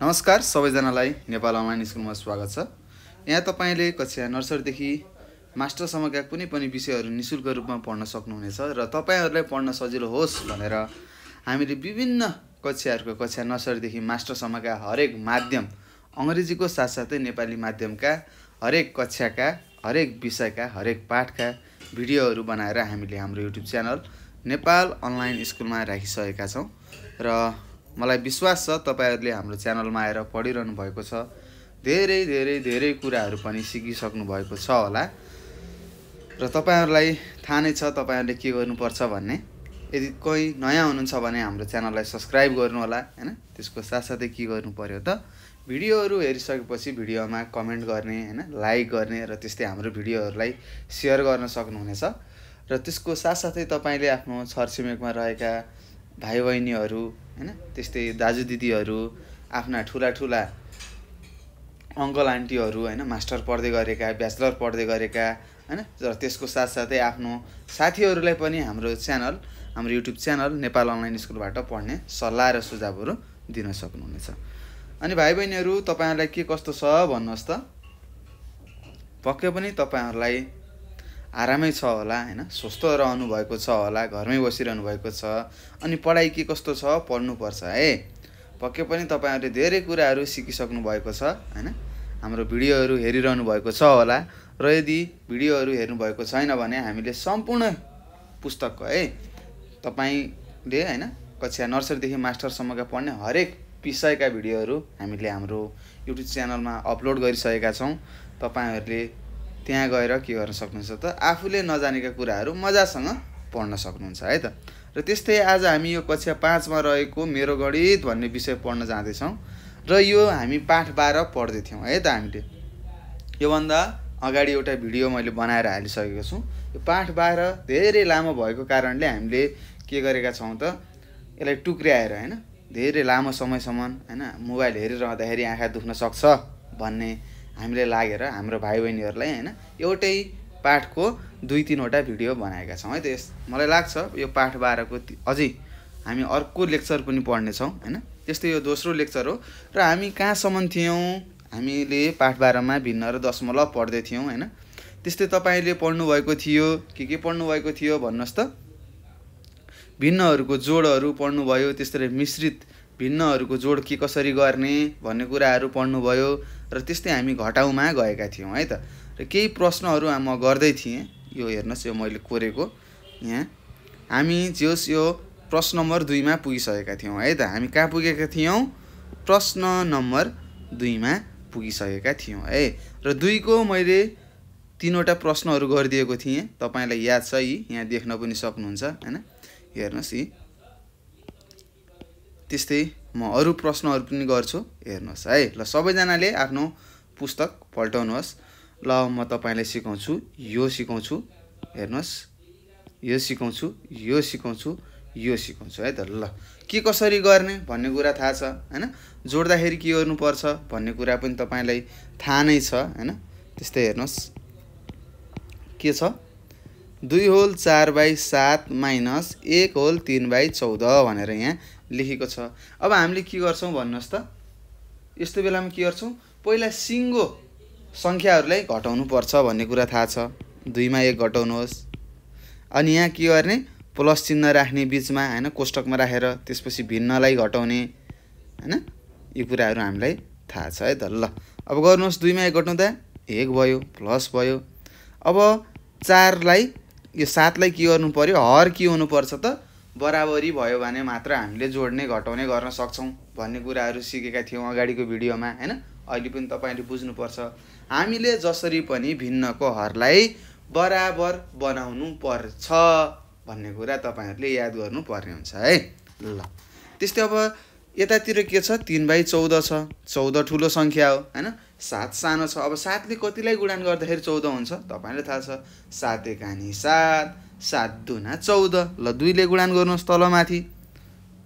नमस्कार सबैजनालाई नेपाल अनलाइन स्कुलमा स्वागत छ। यहाँ तपाईले कक्षा नर्सरीदेखि मास्टरसम्मका कुनै पनि विषयहरू निशुल्क रूपमा पढ्न सक्नुहुनेछ र तपाईहरुलाई पढ्न सजिलो होस् भनेर हामीले विभिन्न कक्षाहरूको कक्षा नर्सरीदेखि मास्टरसम्मका हरेक माध्यम अंग्रेजीको साथसाथै नेपाली माध्यमका हरेक कक्षाका हरेक विषयका हरेक पाठका भिडियोहरू बनाएर हामीले हाम्रो युट्युब च्यानल नेपाल अनलाइन स्कुलमा राखिसकेका छौं र मलाई विश्वास छ तपाईहरुले हाम्रो च्यानलमा आएर पढिरहनु भएको छ। धेरै कुराहरू पनि सिकिसक्नु भएको छ होला र तपाईहरुलाई थाहा नै छ तपाईहरुले के गर्नुपर्छ भन्ने। यदि कोही नयाँ हुनुहुन्छ भने हाम्रो च्यानललाई सब्स्क्राइब गर्नु होला हैन। त्यसको साथसाथै के गर्नु पर्यो त भिडियोहरू हेरिसकेपछि भिडियोमा कमेन्ट गर्ने हैन, लाइक गर्ने र त्यस्तै हाम्रो भिडियोहरूलाई शेयर गर्न सक्नुहुनेछ र त्यसको साथसाथै तपाईले आफ्नो छरछिमेकमा रहेका भाइ बहिनीहरू हैन, त्यस्तै दाजु दिदीहरू, आफ्ना ठूला अंकल आन्टीहरू हैन, मास्टर पढ्दै गरेका, ब्याचलर पढ्दै गरेका हैन, र त्यसको साथसाथै आफ्नो साथीहरूलाई पनि हाम्रो च्यानल हाम्रो युट्युब च्यानल नेपाल अनलाइन स्कुलबाट पढ्ने सल्लाह र सुझावहरू दिन सक्नुहुनेछ। अनि भाइ बहिनीहरू तपाईहरुलाई के कस्तो छ भन्नुहोस् त। पक्कै पनि तपाईहरुलाई आरामै छ होला हैन, स्वस्थ रहनु भएको छ होला, घरमै बसिरहनु भएको छ। अनि पढाइ के कस्तो छ पढ्नु पर्छ है। पक्कै पनि तपाईहरुले धेरै कुराहरू सिकिसक्नु भएको छ हैन। हाम्रो भिडियोहरू हेरिरहनु भएको छ होला र यदि भिडियोहरू हेर्नु भएको छैन भने हामीले सम्पूर्ण पुस्तक है तपाईले हैन कक्षा नर्सरीदेखि मास्टरसम्मका पढ्ने हरेक विषयका भिडियोहरू हामीले हाम्रो युट्युब च्यानलमा अपलोड गरिसकेका छौं। तपाईहरुले त्यहाँ गएर के गर्न सक्नुहुन्छ त आफूले नजानेका कुराहरू मजासँग पढ्न सक्नुहुन्छ है त। र त्यस्तै आज हामी यो कक्षा 5 मा रहेको मेरो गणित भन्ने विषय पढ्न जाँदै छौं र यो हामी पाठ 12 पढ्दै थियौं है त। हामीले यो भन्दा अगाडि एउटा भिडियो मैले बनाएर हालिसकेको छु। यो पाठ 12 धेरै लामो भएको कारणले हामीले के गरेका छौं त यसलाई टुक्र्याएर हैन धेरै लामो समयसम्म हैन मोबाइल हेरिरहँदाखेरि आँखा दुख्न सक्छ भन्ने हामीले लागेर हाम्रो भाइ बहिनीहरुलाई हैन एउटै पाठको 2-3 वटा भिडियो बनाएका छौं है त। मलाई लाग्छ यो पाठ 12 को अझै हामी अर्को लेक्चर पनि पढ्ने छौं हैन। त्यस्तै यो दोस्रो लेक्चर हो र हामी कहाँसम्म थियौं हामीले पाठ 12 मा भिन्न र दशमलव पढ्दै थियौं हैन। त्यस्तै तपाईले पढ्नु भएको थियो के पढ्नु भएको थियो भन्नुस् त। भिन्नहरुको जोडहरु पढ्नु भयो, त्यसरी मिश्रित भिन्नहरुको जोड के कसरी गर्ने भन्ने कुराहरु पढ्नु भयो र त्यस्तै हामी घटाउमा गएका थियौं है त। र केही प्रश्नहरु म गर्दै थिए। यो हेर्नुस् यो मैले कोरेको यहाँ हामी जोस यो प्रश्न नम्बर 2 मा पुगिसकेका थियौं है त। हामी कहाँ पुगेका थियौं प्रश्न नम्बर 2 मा पुगिसकेका थियौं है। र 2 को मैले 3 वटा प्रश्नहरु गरिदिएको थिए। तपाईलाई याद छ यी यहाँ देख्न पनि सक्नुहुन्छ हैन। हेर्नुस् यी त्यस्तै म अरु प्रश्नहरु पनि गर्छु हेर्नुस् है। ल सबैजनाले आफ्नो पुस्तक पल्टाउनुहोस्। ल म तपाईलाई सिकाउँछु यो सिकाउँछु हेर्नुस् यो सिकाउँछु यो सिकाउँछु यो सिकाउँछु है त। ल के कसरी गर्ने भन्ने कुरा थाहा छ हैन। जोड्दाखेरि के गर्नु पर्छ भन्ने कुरा पनि तपाईलाई थाहा नै छ हैन। त्यस्तै हेर्नुस् के छ 2 होल 4/7 माइनस 1 होल 3/14 भनेर यहाँ लेखेको छ। अब हामीले के गर्छौं भन्नुस् त। यस्तो बेलामा के गर्छौं पहिला सिंगो संख्याहरुलाई घटाउनु पर्छ भन्ने कुरा थाहा छ। 2 मा 1 घटाउनुहोस्। अनि यहाँ के गर्ने प्लस चिन्ह राख्ने बीचमा हैन कोष्टकमा राखेर त्यसपछि भिन्नलाई घटाउने हैन। यो कुराहरु हामीलाई थाहा छ है त। ल अब गर्नुहोस् 2 मा 1 घटाउँदा 1 भयो प्लस भयो। अब 4 लाई यो 7 लाई के गर्नु पर्यो हर के हुनु पर्छ त बराबरी भयो भने मात्र हामीले जोड्ने घटाउने गर्न सक्छौं भन्ने कुराहरु सिकेका थियौं अगाडिको भिडियोमा हैन। अहिले पनि तपाईले बुझ्नु पर्छ हामीले जसरी पनि भिन्नको हरलाई बराबर बनाउनु पर्छ भन्ने कुरा तपाईहरुले याद गर्नु पर्ने हुन्छ है। ल त्यस्तै अब यतातिर के छ 3/14 छ। 14 ठूलो संख्या हो हैन। 7 सानो छ। अब 7 ले कतिलाई गुणन गर्दाखेरि 14 हुन्छ तपाईलाई थाहा छ। 7 एकानी 7 7 दुना 14। ल 2 ले गुणन गर्नुहोस् तलमाथि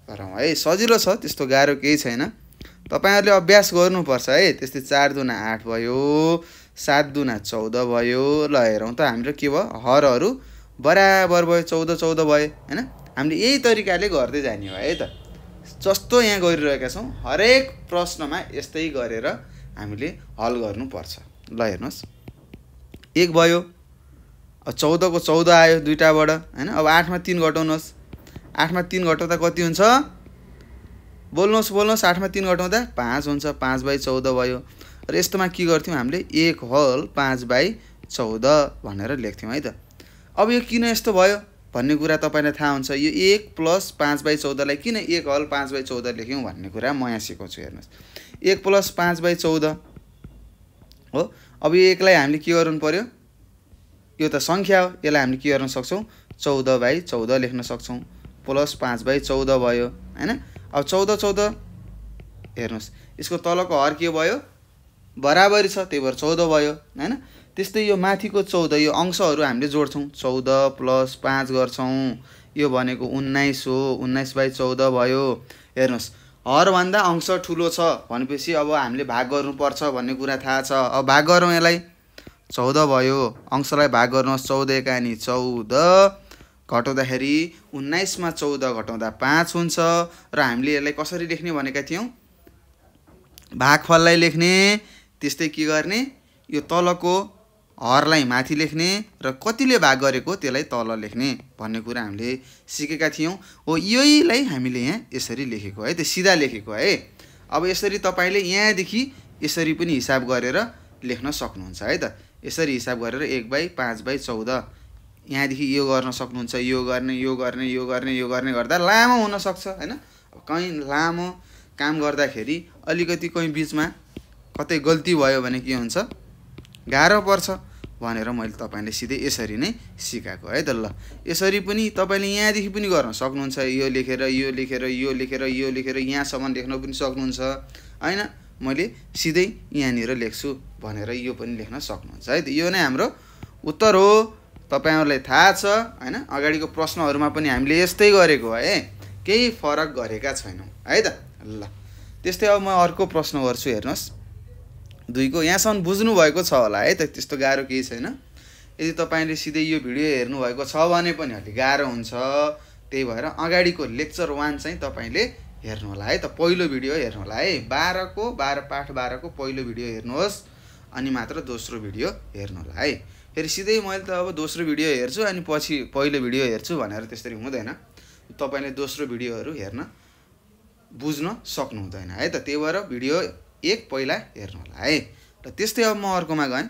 गरौँ है। सजिलो छ त्यस्तो गाह्रो केही छैन। तपाईहरुले अभ्यास गर्नुपर्छ है। त्यस्तै 4 दुना 8 भयो 7 दुना 14 भयो। ल हेरौँ त हाम्रो के भयो हरहरु बराबर भयो 14 भयो हैन। हामीले यही तरिकाले गर्दै जाने हो है त। जस्तो यहाँ गरिरहेका छौँ हरेक प्रश्नमा यस्तै गरेर हामीले हल गर्नुपर्छ। ल हेर्नुहोस् 1 भयो, अब 14 को 14 आयो दुईटाबाट हैन। अब 8 मा 3 घटाउनुहोस्, 8 मा 3 घटाउँदा कति हुन्छ? बोल्नुहोस् 8 मा 3 घटाउँदा 5 हुन्छ, 5/14 भयो। र यस्तोमा के गर्थ्यौँ हामीले 1 होल 5/14 भनेर लेख्थ्यौँ है त। अब यो किन यस्तो भयो भन्ने कुरा तपाईलाई थाहा हुन्छ। यो 1 + 5/14 लाई किन 1 होल 5/14 लेख्यौँ भन्ने कुरा म यहाँ सिकाउँछु। हेर्नुहोस् 1 + 5/14 हो। अब यो 1 लाई हामीले के गर्नु पर्यो? यो त संख्या हो, यसलाई हामीले के गर्न सक्छौँ? 14/14 लेख्न सक्छौँ, प्लस 5/14 भयो हैन। अब 14 हेर्नुहोस् यसको तलको हर के भयो? बराबरी छ, त्यही भएर 14 भयो हैन। त्यस्तै यो माथिको 14 यो अंशहरू हामीले जोड्छौँ, 14 + 5 गर्छौँ, यो भनेको 19 हो, 19/14 भयो। हेर्नुहोस् हर भन्दा अंश ठुलो छ भनेपछि अब हामीले भाग गर्नुपर्छ भन्ने कुरा थाहा छ। अब भाग गरौँ, यसलाई 14 भयो, अंशलाई भाग गर्नुहोस्, 14 एकानी 14 घटाउँदाखेरि 19 मा 14 घटाउँदा 5 हुन्छ। र हामीले यसलाई कसरी लेख्ने भनेका थियौँ? भागफललाई लेख्ने, त्यस्तै के गर्ने? यो तलको हरलाई माथि लेख्ने र कतिले भाग गरेको त्यसलाई तल लेख्ने भन्ने कुरा हामीले सिकेका थियौँ हो। यहीलाई हामीले यहाँ यसरी लेखेको है, त्यो सिधा लेखेको है। अब यसरी तपाईले यहाँदेखि यसरी पनि हिसाब गरेर लेख्न सक्नुहुन्छ है त। यसरी हिसाब गरेर 1/5/14 यहाँदेखि यो गर्न सक्नुहुन्छ, यो गर्ने गर्दा लामो हुन सक्छ हैन। अब कहीँ लामो काम गर्दाखेरि अलिकति कहीँ बीचमा कतै गल्ती भयो भने के हुन्छ? गाह्रो पर्छ भनेर मैले तपाईलाई सिधै यसरी नै सिकाएको है त। ल यसरी पनि तपाईले यहाँदेखि पनि गर्न सक्नुहुन्छ, यो लेखेर यहाँसम्म लेख्न पनि सक्नुहुन्छ हैन। मैले सिधै यहाँनिर लेख्छु भनेर यो पनि लेख्न सक्नुहुन्छ है त। यो नै हाम्रो उत्तर हो, तपाईहरुलाई थाहा छ हैन। अगाडिको प्रश्नहरुमा पनि हामीले यस्तै गरेको है, केही फरक गरेका छैनौं है त। ल त्यस्तै अब म अर्को प्रश्न गर्छु। हेर्नुस् 2 को यहाँसम्म बुझ्नु भएको छ होला है त, त्यस्तो गाह्रो केही छैन। यदि तपाईले सिधै यो भिडियो हेर्नु भएको छ भने पनि अलि गाह्रो हुन्छ, त्यही भएर अगाडिको लेक्चर 1 चाहिँ तपाईले हेर्नु होला है त। पहिलो भिडियो हेर्नु होला है, 12 पाठ 12 को पहिलो भिडियो हेर्नुहोस् अनि मात्र दोस्रो भिडियो हेर्नु होला है। फेरि सिधै मैले त अब दोस्रो भिडियो हेर्छु अनि पछि पहिलो भिडियो हेर्छु भनेर त्यसरी हुँदैन। तपाईले दोस्रो भिडियोहरु हेर्न बुझ्न सक्नु हुँदैन है त। त्यही भएर भिडियो 1 पहिला हेर्नु होला है। र त्यस्तै अब म अर्कोमा गएँ।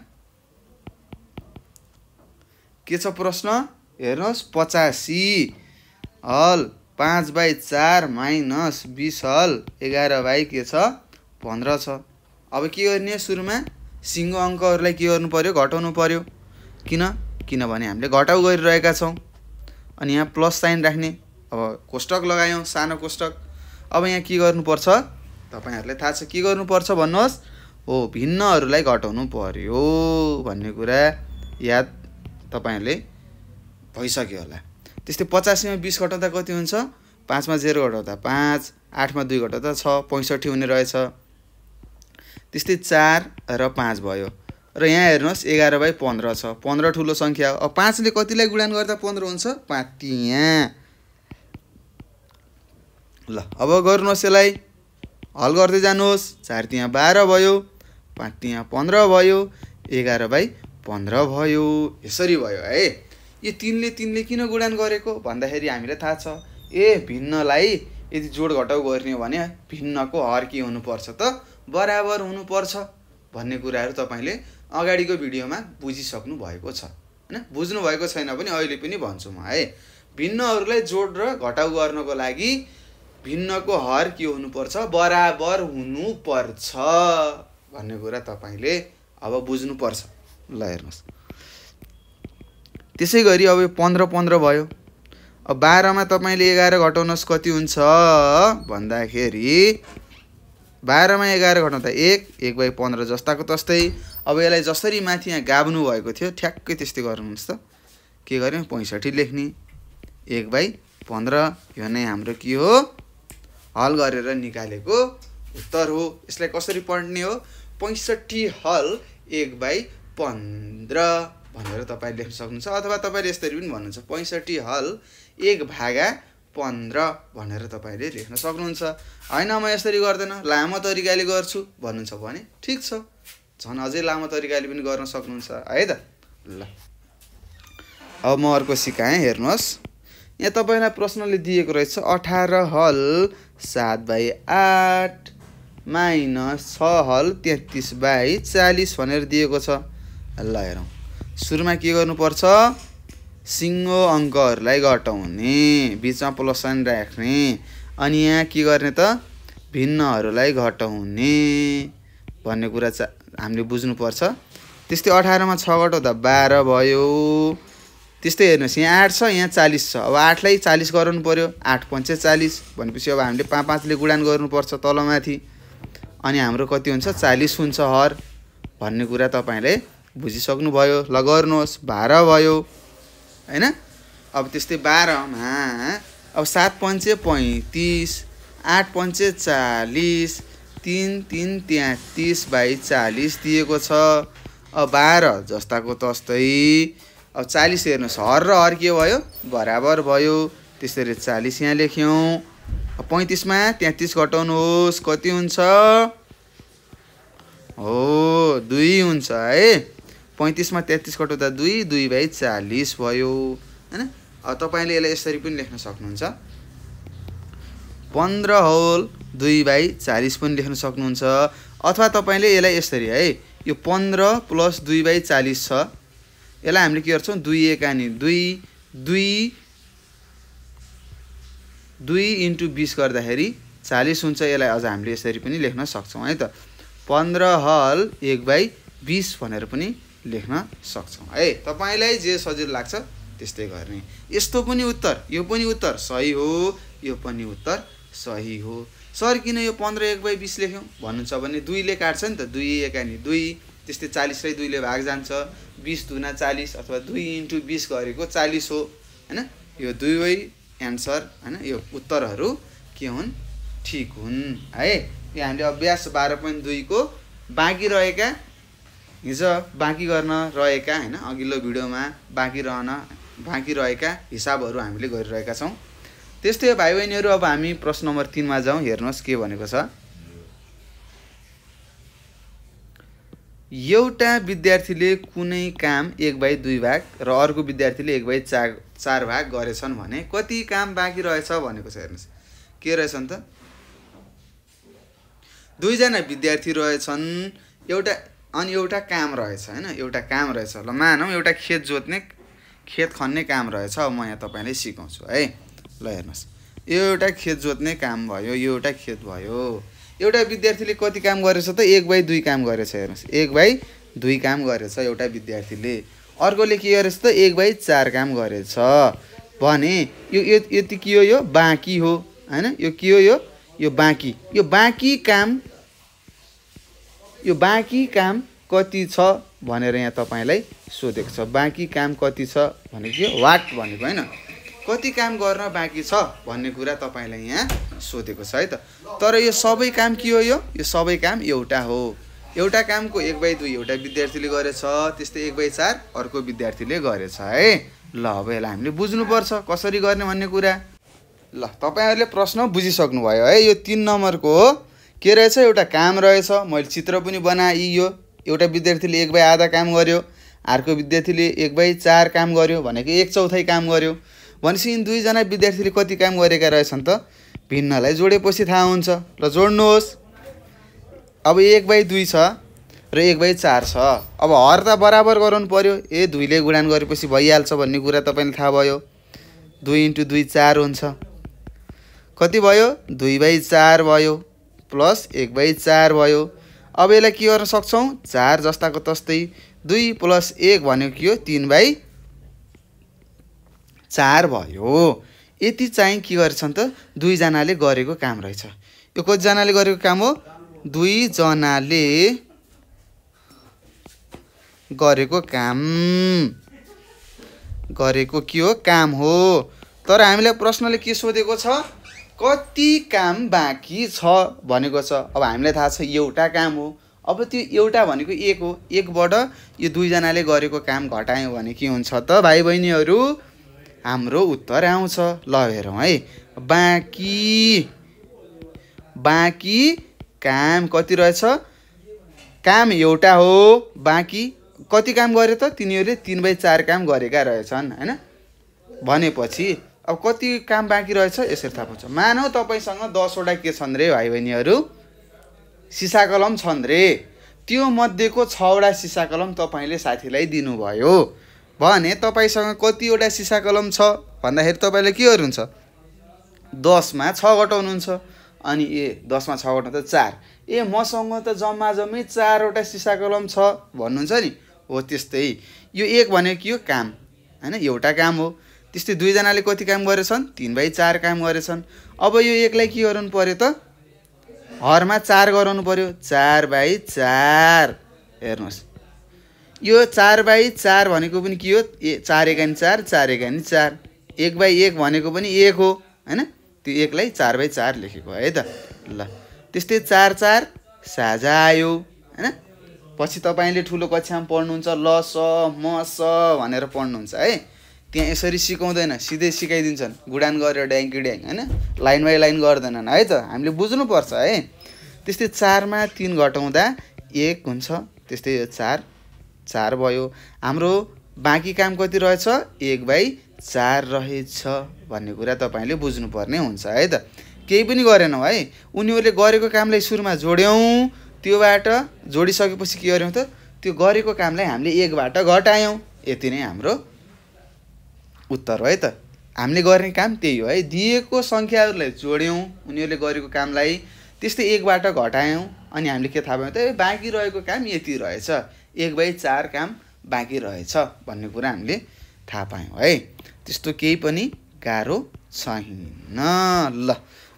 के छ प्रश्न? हेर्नुहोस् 85 हल 5/4 माइनस 20 हल 11 के छ 15 छ। अब के गर्ने? सुरुमा सिंगो अंकहरुलाई के गर्नु पर्यो? घटाउनु पर्यो। किनभने हामीले घटाउ गरिरहेका छौं। अनि यहाँ प्लस साइन राख्ने। अब कोष्टक लगायौं, सानो कोष्टक। अब यहाँ के गर्नु पर्छ? तपाईहरुलाई थाहा छ के गर्नु पर्छ भन्नुहोस्? हो, भिन्नहरुलाई घटाउनु पर्यो भन्ने कुरा याद तपाईहरुले भइसक्यो होला। त्यस्तै 85 मा 20 घटाउँदा कति हुन्छ? 5 मा 0 घटाउँदा 5, 8 मा 2 घटाउँदा 6, 65 हुने रहेछ। त्यस्तै 4 र 5 भयो। र यहाँ हेर्नुहोस् 11/15 छ। 15 ठूलो संख्या हो। अब 5 ले कतिलाई गुणन गर्दा 15 हुन्छ? 5 तिया। ल अब गर्नुहोस्, यसलाई हल गर्दै जानुहोस्। 4 तिया 12 भयो, 5 तिया 15 भयो, 11/15 भयो। यसरी भयो है। यो 3 ले किन गुणन गरेको भन्दाखेरि हामीलाई थाहा छ भिन्नलाई यदि जोड घटाउ गर्ने हो भने भिन्नको हर के हुनु पर्छ त? बराबर हुनु पर्छ भन्ने कुराहरु तपाईले अगाडिको भिडियोमा बुझिसक्नु भएको छ हैन। बुझ्नु भएको छैन भने अहिले पनि भन्छु म है। भिन्नहरुलाई जोड र घटाउ गर्नको लागि भिन्नको हर के हुनु पर्छ? बराबर हुनु पर्छ भन्ने कुरा तपाईले अब बुझ्नु पर्छ। ल हेर्नुस्, त्यसैगरी अब 15 भयो। अब 12 मा तपाईले 11 घटाउनुस् कति हुन्छ भन्दाखेरि 12 मा 11 घटाउँदा 1/15 जस्ताको तस्तै। अब यसलाई जसरी माथि यहाँ गाब्नु भएको थियो ठ्याक्कै त्यस्तै गर्नुस् त। के गर्यौं? 65 लेख्ने 1/15। यो नै हाम्रो के हो? हल गरेर निकालेको उत्तर हो। यसलाई कसरी पढ्ने हो? 65 हल 1/15 भनेर तपाईले लेख्न सक्नुहुन्छ। अथवा तपाईले यसरी पनि भन्नुहुन्छ 65 हल 1/15 15 भनेर तपाईले लेख्न सक्नुहुन्छ। हैन म यसरी गर्दैन लामो तरिकाले गर्छु भन्नुहुन्छ भने ठीक छ, झन् अझै लामो तरिकाले पनि गर्न सक्नुहुन्छ है त। ल अब म अर्को सिकाएँ हेर्नुहोस्। यहाँ तपाईलाई प्रश्नले दिएको रहेछ 18 हल 7/8 माइनस 6 हल 33/40 भनेर दिएको छ। ल हेरौँ, सुरुमा के गर्नुपर्छ, सिङ्गो अङ्कहरूलाई घटाउने, बिचमा प्लस साइन राख्ने, अनि यहाँ के गर्ने त भिन्नहरूलाई घटाउने भन्ने कुरा हामीले बुझ्नुपर्छ। त्यस्तै 18 मा 6 घटाउँदा 12 भयो। त्यस्तै हेर्नुहोस् यहाँ 8 छ यहाँ 40 छ, अब 8 लाई 40 गराउनु पर्यो, 8 5 40 भनेपछि अब हामीले 5 ले गुणान गर्नुपर्छ तलमाथि, अनि हाम्रो कति हुन्छ 40 हुन्छ हर भन्ने कुरा तपाईले बुझिसक्नु भयो। ल गर्नुहोस् 12 भयो हैन। अब त्यस्तै 12 मा अब 7 5 35 8 5 40 3 3 33/40 दिएको छ। अब 12 जस्ताको तस्तै अब 40 हेर्नुहोस् हर र हर के भयो बराबर भयो, त्यसरी 40 यहाँ लेख्यौं। अब 35 मा 33 घटाउनुहोस् कति हुन्छ, हो 2 हुन्छ है। 35 मा 33 घटाउँदा 2 2/40 भयो हैन। अब तपाईले यसलाई यसरी पनि लेख्न सक्नुहुन्छ, 15 होल 2/40 पनि लेख्न सक्नुहुन्छ। अथवा तपाईले यसलाई यसरी है, यो 15 प्लस 2/40 छ, यसलाई हामीले के गर्छौं 2 एकानी 2 2 2 × 20 गर्दाखेरि 40 हुन्छ। यसलाई अझ हामीले यसरी पनि लेख्न सक्छौं है त, 15 हल 1/20 भनेर पनि लेख्न सक्छौं है। तपाईलाई जे सजिलो लाग्छ त्यस्तै गर्ने। यस्तो पनि उत्तर, यो पनि उत्तर सही हो, यो पनि उत्तर सही हो। सर किन यो 15 1/20 लेख्यौं भन्नुहुन्छ भने 2 ले काट्छ नि त, 2 एकानी 2, त्यस्तै 40 लाई 2 ले भाग जान्छ, 20 दुना 40 अथवा 2 × 20 गरेको 40 हो हैन। यो दुवै एन्सर हैन, यो उत्तरहरू के हुन् ठीक हुन् है। यो हामीले अभ्यास 12.2 को बाँकी रहेका हिजो बाँकी गर्न रहेका हैन, अघिल्लो भिडियोमा बाँकी रहेका हिसाबहरू हामीले गरिरहेका छौं। त्यस्तै भाइ बहिनीहरू अब हामी प्रश्न नम्बर 3 मा जाउँ। हेर्नुहोस् के भनेको छ, एउटा विद्यार्थीले कुनै काम 1/2 भाग र अर्को विद्यार्थीले 1/4 भाग गरेछन् भने कति काम बाँकी रहेछ भनेको छ। हेर्नुहोस् के रहेछ नि त, 2 जना विद्यार्थी रहेछन्, एउटा काम रहेछ हैन, एउटा काम रहेछ। ल मानौँ एउटा खेत खन्ने काम रहेछ। अब म यहाँ तपाईलाई सिकाउँछु है। ल हेर्नुहोस्, यो एउटा खेत जोत्ने काम भयो, यो एउटा खेत भयो। एउटा विद्यार्थीले कति काम गरेछ त 1/2 काम गरेछ। हेर्नुहोस् 1/2 काम गरेछ एउटा विद्यार्थीले, अर्कोले के गरेछ त 1/4 काम गरेछ भने यो यति के हो, यो बाँकी हो हैन। यो के हो, यो बाँकी, यो बाँकी काम कति छ भनेर यहाँ तपाईलाई सोधेको छ। बाँकी काम कति छ भनेको वाट भनेको हैन, कति काम गर्न बाँकी छ भन्ने कुरा तपाईलाई यहाँ सोधेको छ है त। तर यो सबै काम के हो, यो सबै काम एउटा हो। एउटा कामको 1/2 एउटा विद्यार्थीले गरेछ, त्यस्तै 1/4 अर्को विद्यार्थीले गरेछ है। ल अब यसलाई हामीले बुझ्नुपर्छ कसरी गर्ने भन्ने कुरा। ल तपाईहरुले प्रश्न बुझिसक्नु भयो है। यो 3 नम्बरको के रहेछ, एउटा काम रहेछ, मैले चित्र पनि बनाइयो। एउटा विद्यार्थीले 1/2 काम गर्यो, अर्को विद्यार्थीले 1/4 काम गर्यो भनेको 1/4 काम गर्यो। भनेपछि यिन 2 जना विद्यार्थीले कति काम गरेका रहेछन् त, भिन्नलाई जोडेपछि थाहा हुन्छ। ल जोड्नुहोस्, अब 1/2 छ र 1/4 छ। अब हर त बराबर गराउनु पर्यो, 2 ले गुणान गरेपछि भइहाल्छ भन्ने कुरा तपाईलाई थाहा भयो। 2 × 2 4 हुन्छ, कति भयो 2/4 भयो प्लस 1/4 भयो। अब यसलाई के गर्न सक्छौं, 4 जस्ताको तस्तै 2 + 1 भनेको के हो 3/4 भयो। यति चाहिँ के गरेछन् त 2 जनाले गरेको काम रहेछ। यो कति जनाले गरेको काम हो, 2 जनाले गरेको काम, गरेको के हो काम हो। तर हामीलाई प्रश्नले के सोधेको छ, कति काम बाँकी छ भनेको छ। अब हामीलाई थाहा छ एउटा काम हो, अब त्यो एउटा भनेको 1 हो, 1 बाट यो 2 जनाले गरेको काम घटायौं भने के हुन्छ त भाइ बहिनीहरु, हाम्रो उत्तर आउँछ। ल हेरौं है, बाँकी काम कति रहेछ? काम एउटा हो, बाँकी कति काम गरे त? तिनीहरूले 3/4 काम गरेका रहेछन् हैन। भनेपछि अब कति काम बाँकी रहेछ यसरी थाहा पाउँछ। मानौ तपाईसँग 10 वटा के छन् रे भाइ बहिनीहरू? सिसा कलम छन् रे। त्यो मध्येको 6 वटा सिसा कलम तपाईले साथीलाई दिनुभयो भने तपाईसँग कतिवटा सिसा कलम छ भन्दाखेरि तपाईले के गर्नुहुन्छ? 10 मा 6 घटाउनुहुन्छ। अनि 10 मा 6 घटाउँदा 4। मसँग त जम्मै 4 वटा सिसा कलम छ भन्नुहुन्छ नि। हो त्यस्तै यो 1 भनेको के हो? काम हैन, एउटा काम हो। त्यस्तै 2 जनाले कति काम गरेछन्? 3/4 काम गरेछन्। अब यो 1 लाई के गर्नु पर्यो त? हरमा 4 गराउनु पर्यो। 4/4 हेर्नुस्। यो 4/4 भनेको पनि के हो? 4 एकानी 4, 4 एकानी 4। 1/1 भनेको पनि 1 हो हैन। त्यो 1 लाई 4/4 लेखेको है त। ल त्यस्तै 4/4 साझा आयो हैन। पछि तपाईले ठुलो कक्षामा पढ्नुहुन्छ, ल स म स भनेर पढ्नुहुन्छ है। त्यहाँ यसरी सिकाउँदैन, सिधै सिकाइदिन्छन् गुडान गरेर ड्याङ्की ड्याङ हैन। लाइन बाइ लाइन गर्दैनन् है त। हामीले बुझ्नुपर्छ है। त्यस्तै 4 मा 3 घटाउँदा 1 हुन्छ। त्यस्तै यो 4 भयो। हाम्रो बाँकी काम कति रहेछ? 1/4 रहेछ भन्ने कुरा तपाईले बुझ्नुपर्ने हुन्छ है त। केही पनि गरेनौ है। उनीहरूले गरेको कामलाई सुरुमा जोड्यौं, त्योबाट जोडिसकेपछि के गर्यौं त? त्यो गरेको कामलाई हामीले 1 बाट घटायौं। यति नै हाम्रो उत्तर हो है त। हामीले गर्ने काम त्यही हो है। दिएको संख्याहरूलाई जोड्यौं, उनीहरूले गरेको कामलाई, त्यस्तै 1 बाट घटायौं अनि हामीले के थाहा पायौं त? बाँकी रहेको काम यति रहेछ, 1/4 काम बाँकी रहेछ भन्ने कुरा हामीले थाहा पायौं है। त्यस्तो केही पनि गाह्रो छैन। ल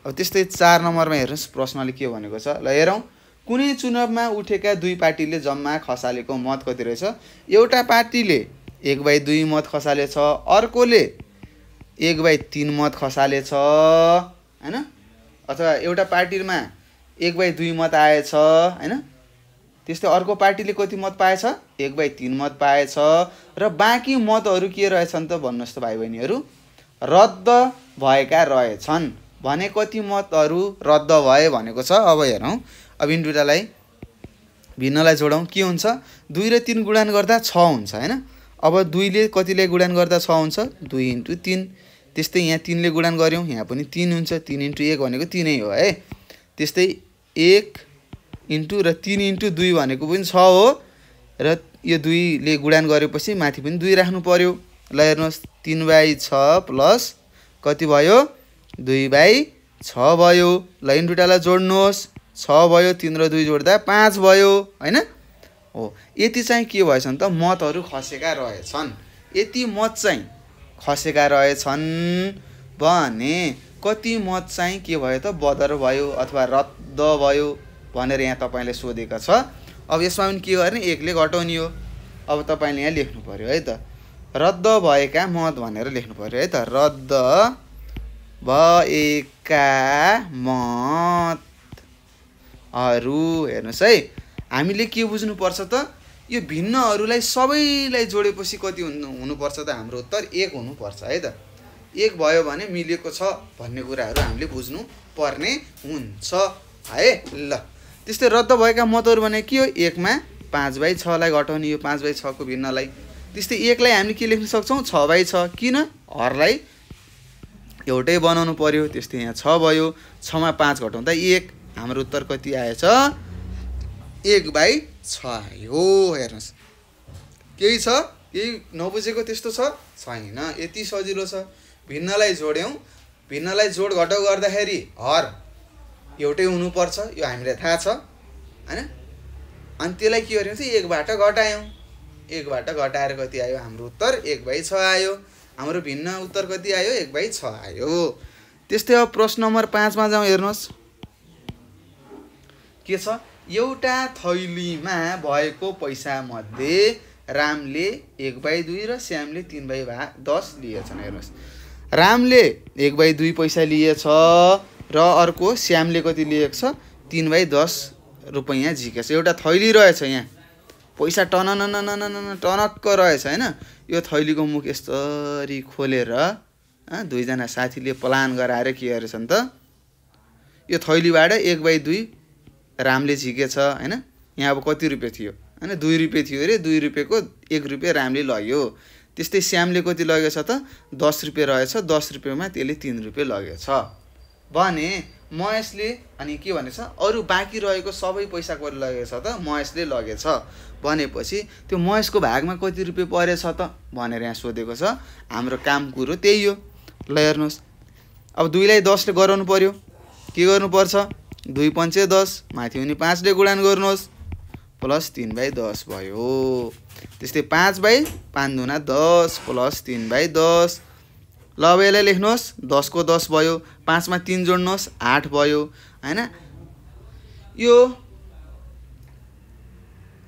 अब त्यस्तै 4 नम्बरमा हेर्नुस् प्रश्नले के भनेको छ। ल हेरौं। कुनै चुनावमा उठेका दुई पार्टीले जम्मा खसालेको मत कति रहेछ? एउटा पार्टीले 1/2 मत खसालेछ, अर्कोले 1/3 मत खसालेछ हैन। अथवा एउटा पार्टीमा 1/2 मत आएछ हैन। त्यस्तै अर्को पार्टीले कति मत पाएछ? 1/3 मत पाएछ। र बाँकी मतहरू के रहेछन् त भन्नुस् त भाइ बहिनीहरू? रद्द भएका रहेछन् भने कति मतहरू रद्द भए भनेको छ। अब हेरौँ। अब यिन दुईटालाई भिन्नलाई जोडौँ। के हुन्छ? 2 र 3 गुणान गर्दा 6 हुन्छ हैन। अब 2 ले कतिलाई गुणान गर्दा 6 हुन्छ? 2 × 3। त्यस्तै यहाँ 3 ले गुणान गर्यौं, यहाँ पनि 3 हुन्छ। 3 × 1 भनेको 3 नै हो है। त्यस्तै 1 × र 3 × 2 भनेको पनि 6 हो। र यो 2 ले गुणान गरेपछि माथि पनि 2 राख्नु पर्यो। ल हेर्नुस्। 3/6 प्लस कति भयो? 2/6 भयो। ल यिन दुईटालाई जोड्नुहोस्। 6 भयो, 3 र 2 जोड्दा 5 भयो हैन। हो यति चाहिँ के भएछन् त? मतहरू खसेका रहेछन्। यति मत चाहिँ खसेका रहेछन् भने कति मत चाहिँ के भयो त? बदर भयो अथवा रद्द भयो भनेर यहाँ तपाईले सोधेको छ। अब यसमा पनि के गर्ने? 1 ले घटाउने हो। अब तपाईले यहाँ लेख्नु पर्यो है त। रद्द भएका मत भनेर लेख्नु पर्यो है त। रद्द भएका मतहरू हेर्नुस् है। हामीले के बुझ्नु पर्छ त? यो भिन्नहरूलाई सबैलाई जोडेपछि कति हुनुपर्छ त? हाम्रो उत्तर 1 हुनुपर्छ है त। 1 भयो भने मिलेको छ भन्ने कुराहरू हामीले बुझ्नु पर्ने हुन्छ है। ल त्यस्तै रद्द भएका मतहरू भने के हो? 1 मा 5/6 लाई घटाउने, यो 5/6 को भिन्नलाई। त्यस्तै 1 लाई हामीले के लेख्न सक्छौं? 6/6। किन? हरलाई एउटै बनाउनु पर्यो। त्यस्तै यहाँ 6 भयो। 6 मा 5 घटाउँदा 1। हाम्रो उत्तर कति आएछ? 1/6 आयो। हेर्नुस्। केही छ? केही नबुझेको त्यस्तो छ? छैन। यति सजिलो छ। भिन्नलाई जोड्यौं, भिन्नलाई जोड घटाउ गर्दाखेरि हर एउटै हुनुपर्छ, यो हामीलाई थाहा छ हैन। अनि त्यसलाई के गर्यौं चाहिँ 1 बाट घटायौं। 1 बाट घटाएर कति आयो? हाम्रो उत्तर 1/6 आयो। हाम्रो भिन्न उत्तर कति आयो? 1/6 आयो। त्यस्तै अब प्रश्न नम्बर 5 मा जाउँ। हेर्नुस् के छ? एउटा थैलीमा भएको पैसा मध्ये रामले 1/2 र श्यामले 3/10 लिएछन्। हेर्नुस्। रामले 1/2 पैसा लिएछ र अर्को श्यामले कति लिएको छ? 3/10 रुपैयाँ झिकेछ। एउटा थैली रहेछ, यहाँ पैसा टनक्क रहेछ हैन। यो थैलीको मुख यसरी खोलेर दुईजना साथीले प्लान गराएर के गरेछन् त यो थैलीबाट 1/2 रामले झिकेछ हैन। यहाँ अब कति रुपैयाँ थियो हैन 2 रुपैयाँ थियो रे 2 रुपैयाँको 1 रुपैयाँ रामले लग्यो। त्यस्तै श्यामले कति लगेछ त 10 रुपैयाँ रहेछ 10 रुपैयाँमा त्यसले 3 रुपैयाँ लगेछ भने महेशले अनि के भनेछ अरु बाँकी रहेको सबै पैसा कति लगेछ त महेशले लगेछ भनेपछि त्यो महेशको भागमा कति रुपैयाँ परेछ त भनेर यहाँ सोधेको छ। हाम्रो काम कुरो त्यही हो। ल हेर्नुस् अब 2 लाई 10 ले गराउनु पर्यो के गर्नुपर्छ 2 पंचे 10 माथि हुने 5 ले गुणन गर्नुहोस् प्लस 3/10 भयो। त्यस्तै 5/5 दुना 10 प्लस 3/10। ल अब यसलाई लेख्नुहोस् 10 को 10 भयो 5 मा 3 जोड्नुहोस् 8 भयो हैन। यो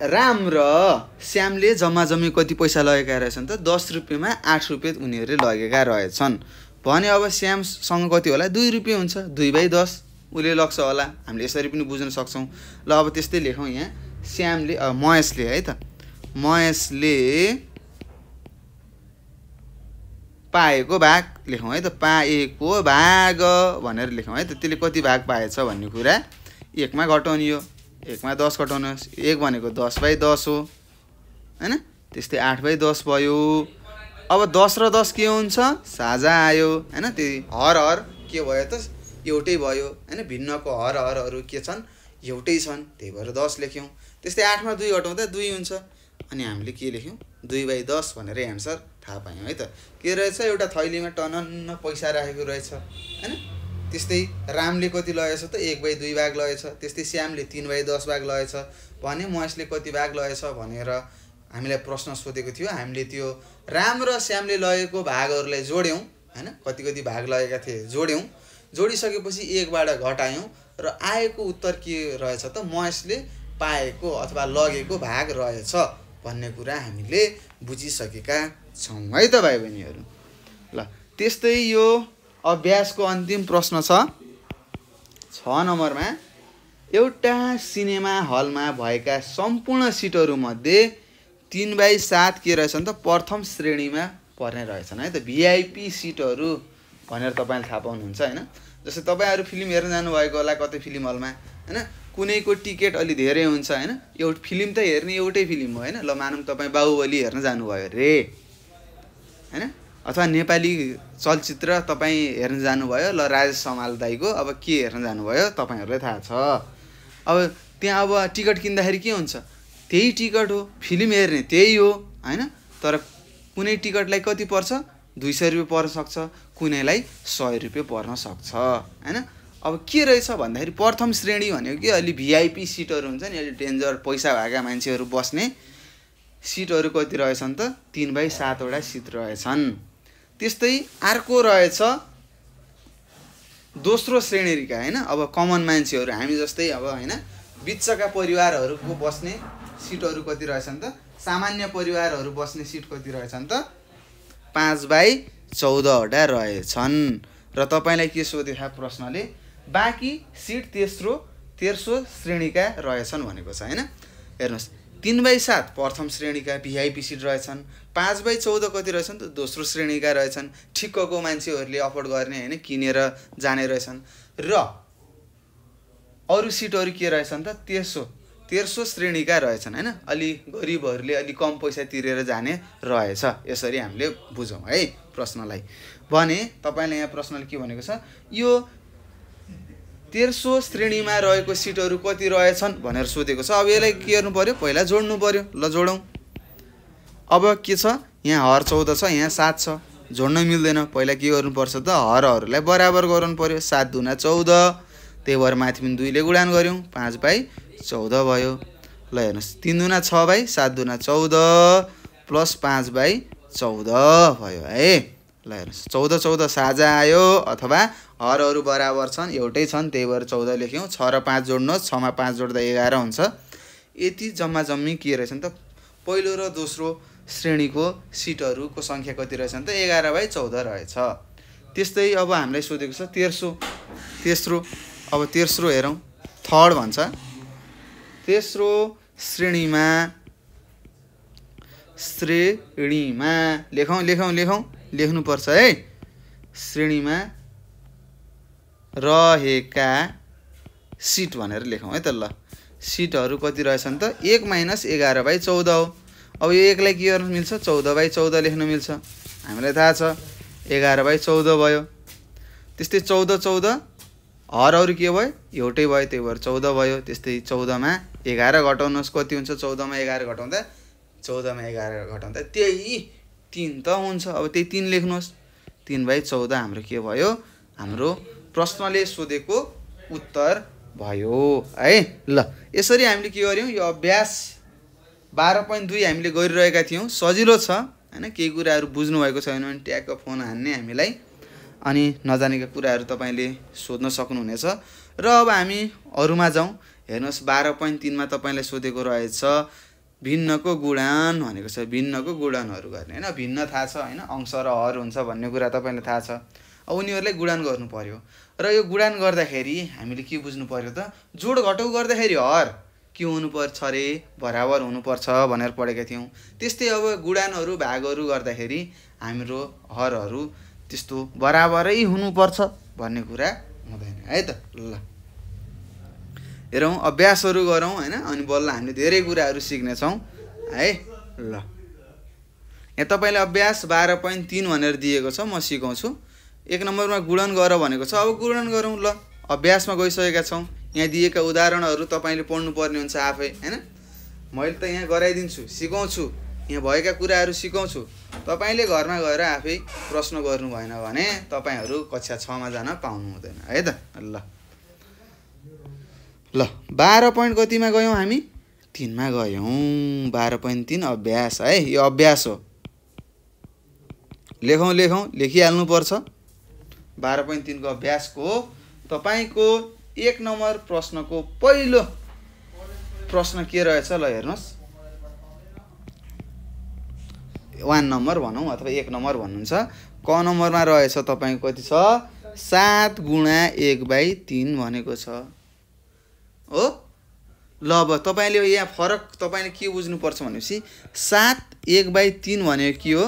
राम र श्यामले जम्मा जम्मी कति पैसा लगेका रहेछन् त 10 रुपैयाँमा 8 रुपैयाँ उनीहरूले लगेका रहेछन् भने अब श्यामसँग कति होला 2 रुपैयाँ हुन्छ 2/10 उले लग्छ होला। हामीले यसरी पनि बुझ्न सक्छौं। ल अब त्यस्तै लेखौं यहाँ श्यामले महेशले है त महेशले पाएको भाग लेखौं है त पाएको भाग भनेर लेखौं है त। त्यसले कति भाग पाएछ भन्ने कुरा 1 मा घटाउने हो 1 मा 10 घटाउनुहोस् 1 भनेको 10/10 हो हैन। त्यस्तै 8/10 भयो। अब 10 र 10 के हुन्छ साझा आयो हैन। त्यही हर हर के भयो त एउटै भयो हैन। भिन्नको हर हरहरु के छन् एउटै छन् त्यही भएर 10 लेख्यौं। त्यस्तै 8 मा 2 घटाउँदा 2 हुन्छ अनि हामीले के लेख्यौं 2/10 भनेर आन्सर थाहा पायौं है त। के रहेछ एउटा थैलीमा टनन्न पैसा राखेको रहेछ हैन। त्यस्तै रामले कति लगेछ त 1/2 भाग लगेछ। त्यस्तै श्यामले 3/10 भाग लगेछ भने महेशले कति भाग लगेछ भनेर हामीलाई प्रश्न सोधेको थियो। हामीले त्यो राम र श्यामले लगेको भागहरुलाई जोड्यौं हैन। कति कति भाग लगेका थिए जोड्यौं। जोडिसकेपछि 1 बाट घटायौं र आएको उत्तर के रहेछ त महेशले पाएको अथवा लगेको भाग रहेछ भन्ने कुरा हामीले बुझिसकेका छौं है त भाइ बहिनीहरु। ल त्यस्तै यो अभ्यासको अन्तिम प्रश्न छ 6 नम्बरमा एउटा सिनेमा हलमा भएका सम्पूर्ण सिटहरु मध्ये 3/7 के रहेछन् त प्रथम श्रेणीमा पर्ने रहेछन् है त। भिआइपी सिटहरु भनेर तपाईले थाहा पाउनुहुन्छ हैन। जस्तै तपाईहरु फिल्म हेर्न जानु भएको होला कतै फिल्म हलमा हैन। कुनैको टिकट अलि धेरै हुन्छ हैन। एउटा फिल्म त हेर्ने एउटै फिल्म हो हैन। ल मानौं तपाई बाहुबली हेर्न जानु भयो रे हैन। अथवा नेपाली चलचित्र तपाई हेर्न जानु भयो ल राजेश समाल दाइको अब के हेर्न जानु भयो तपाईहरुलाई थाहा छ। अब त्यहाँ अब टिकट किन्दाखेरि के हुन्छ त्यही टिकट हो फिल्म हेर्ने त्यही हो हैन। तर कुनै टिकटलाई कति पर्छ 200 रुपैयाँ पर्न सक्छ कुनैलाई 100 रुपैयाँ पर्न सक्छ हैन। अब के रहेछ भन्दाखेरि प्रथम श्रेणी भनेको के अलि भिआइपी सिटहरु हुन्छ नि अलि डेन्जर पैसा भएका मान्छेहरु बस्ने सिटहरु कति रहेछन् त 3/7 वटा सिट रहेछन्। त्यस्तै अर्को रहेछ दोस्रो श्रेणीका हैन। अब कमन मान्छेहरु हामी जस्तै अब हैन बिचका परिवारहरुको बस्ने सिटहरु कति रहेछन् त सामान्य परिवारहरु बस्ने सिट कति रहेछन् त 5/14 वटा रहेछन्। र तपाईलाई के सोधेको प्रश्नले बाँकी सिट तेस्रो श्रेणीका रहेछन् भनेको छ हैन। हेर्नुस् 3/7 प्रथम श्रेणीका भिआइपी सिट रहेछन्। 5/14 कति रहेछन् त दोस्रो श्रेणीका रहेछन्। ठिक्कको मान्छेहरुले अफोर्ड गर्ने हैन किनेर जाने रहेछन्। र अरु सिटहरु के रहेछन् त तेस्रो श्रेणीका रहेछन् हैन। अलि गरिबहरुले अलि कम पैसा तिरेर जाने रहेछ। यसरी हामीले बुझौं है प्रश्नलाई। भने तपाईले यहाँ प्रश्नले के भनेको छ यो तेस्रो श्रेणीमा रहेको सिटहरु कति रहेछन् भनेर सोधेको छ। अब यसलाई के गर्नु पर्यो पहिला जोड्नु पर्यो। ल जोडौं। अब के छ यहाँ हर 14 छ यहाँ 7 छ जोड्न मिल्दैन। पहिला के गर्नु पर्छ त हरहरुलाई बराबर गराउनु पर्यो 7 दुना 14 त्यही भएर माथि पनि 2 ले गुणन गर्यौं 5/14 भयो। ल हेर्नुस् 3 दुना 6/7 दुना 14 प्लस 5/14 भयो है। ल हेर्नुस् 14 साझा आयो अथवा हरहरु बराबर छन् एउटै छन् त्यही भएर 14 लेख्यौं। 6 र 5 जोड्नुहोस् 6 मा 5 जोड्दा 11 हुन्छ। यति जम्मा जम्मी के रहेछन् त पहिलो र दोस्रो श्रेणीको सिटहरुको संख्या कति रहेछन् त 11/14 रहेछ। त्यस्तै अब हामीलाई सोधेको छ तेस्रो अब तेस्रो हेरौं थर्ड भन्छ। तेस्रो श्रेणीमा लेखौं लेख्नु पर्छ है। श्रेणीमा रहेका सिट भनेर लेखौँ है त। ल सिटहरू कति रहेछन् त 1 - 11/14 हो। अब यो 1 लाई के गर्न मिल्छ 14/14 लेख्न मिल्छ। हामीलाई थाहा छ 11/14 भयो। त्यस्तै 14 हरहरू के भयो एउटै भयो, त्यही भएर 14 भयो। त्यस्तै 14 मा 11 घटाउनुहोस् कति हुन्छ 14 मा 11 घटाउँदा 14 मा 11 घटाउँदा त्यही 3 त हुन्छ। अब त्यही 3 लेख्नुहोस्। 3/14 हाम्रो के भयो हाम्रो प्रश्नले सोधेको उत्तर भयो है। ल यसरी हामीले के गर्यौं यो अभ्यास 12.2 हामीले गरिरहेका थियौं। सजिलो छ हैन। केही कुराहरू बुझ्नु भएको छैन भने ट्यागको फोन हान्ने हामीलाई, अनि नजानेका कुराहरू तपाईले सोध्न सक्नुहुनेछ। र अब हामी अरुमा जाउँ। हेर्नुस् 12.3 मा तपाईलाई सोधेको रहेछ भिन्नको गुणन भनेको छ। भिन्नको गुणनहरू गर्ने हैन। भिन्न थाहा छ हैन, अंश र हर हुन्छ भन्ने कुरा तपाईलाई थाहा छ। अब उनीहरुलाई गुणन गर्नु पर्यो र यो गुणन गर्दाखेरि हामीले के बुझ्नु पर्यो त जोड घटाउ गर्दाखेरि हर के हुनु पर्छ रे बराबर हुनु पर्छ भनेर पढेका थियौं। त्यस्तै अब गुणनहरू भागहरू गर्दाखेरि हाम्रो हरहरू त्यस्तो बराबरै हुनु पर्छ भन्ने कुरा हुँदैन है त। ल हेरौं अभ्यासहरू गरौं हैन, अनि बल्ल हामीले धेरै कुराहरू सिक्ने छौं है। ल यहाँ तपाईले अभ्यास 12.3 भनेर दिएको छ, म सिकाउँछु। 1 नम्बरमा गुणन गर भनेको छ। अब गुणन गरौं। ल अभ्यासमा गइसकेका छौं। यहाँ दिएका उदाहरणहरू तपाईले पढ्नु पर्ने हुन्छ आफै हैन। मैले त यहाँ गराइदिन्छु, सिकाउँछु, यहाँ भएका कुराहरू सिकाउँछु। तपाईले घरमा गएर आफै प्रश्न गर्नु भएन भने तपाईहरु कक्षा 6 मा जान पाउनु हुँदैन है त। ल 12 पॉइन्ट कतिमा गयौं हामी 3 मा गयौं। 12.3 अभ्यास है। यो अभ्यास हो। लेखौं लेखिहाल्नु पर्छ। 12.3 को अभ्यासको तपाईको 1 नम्बर प्रश्नको पहिलो प्रश्न के रहेछ ल हेर्नुस्। 1 नम्बर भनौं अथवा 1 नम्बर भन्नुहुन्छ। क नम्बरमा रहेछ तपाईको कति छ 7 गुणा 1/3 भनेको छ हो। ल अब तपाईले यहाँ फरक तपाईले के बुझ्नु पर्छ भनेपछि 7 1/3 भनेको के हो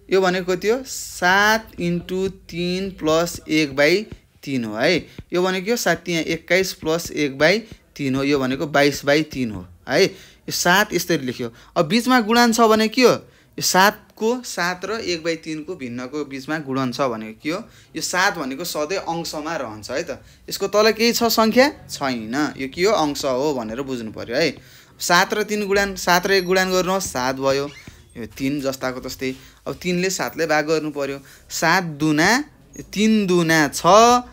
यो भनेको कति हो 7 × 3 + 1/3 हो है। यो भनेको 7 यहाँ 21 + 1/3 हो। यो भनेको 22/3 हो है। यो 7 यसरी लेख्यो। अब बीचमा गुणन छ भने के हो यो 7 को 7 र 1/3 को भिन्नको बीचमा गुणन छ भनेको के हो यो 7 भनेको सधैं अंशमा रहन्छ है त। यसको तल केही छ संख्या छैन। यो के हो अंश हो भनेर बुझ्नु पर्यो है। 7 र 3 गुणन 7 र 1 गुणन गर्नुहोस् 7 भयो। यो 3 जस्ताको तस्तै। अब 3 ले 7 ले भाग गर्नु पर्यो। 7 दुना 3 दुना 6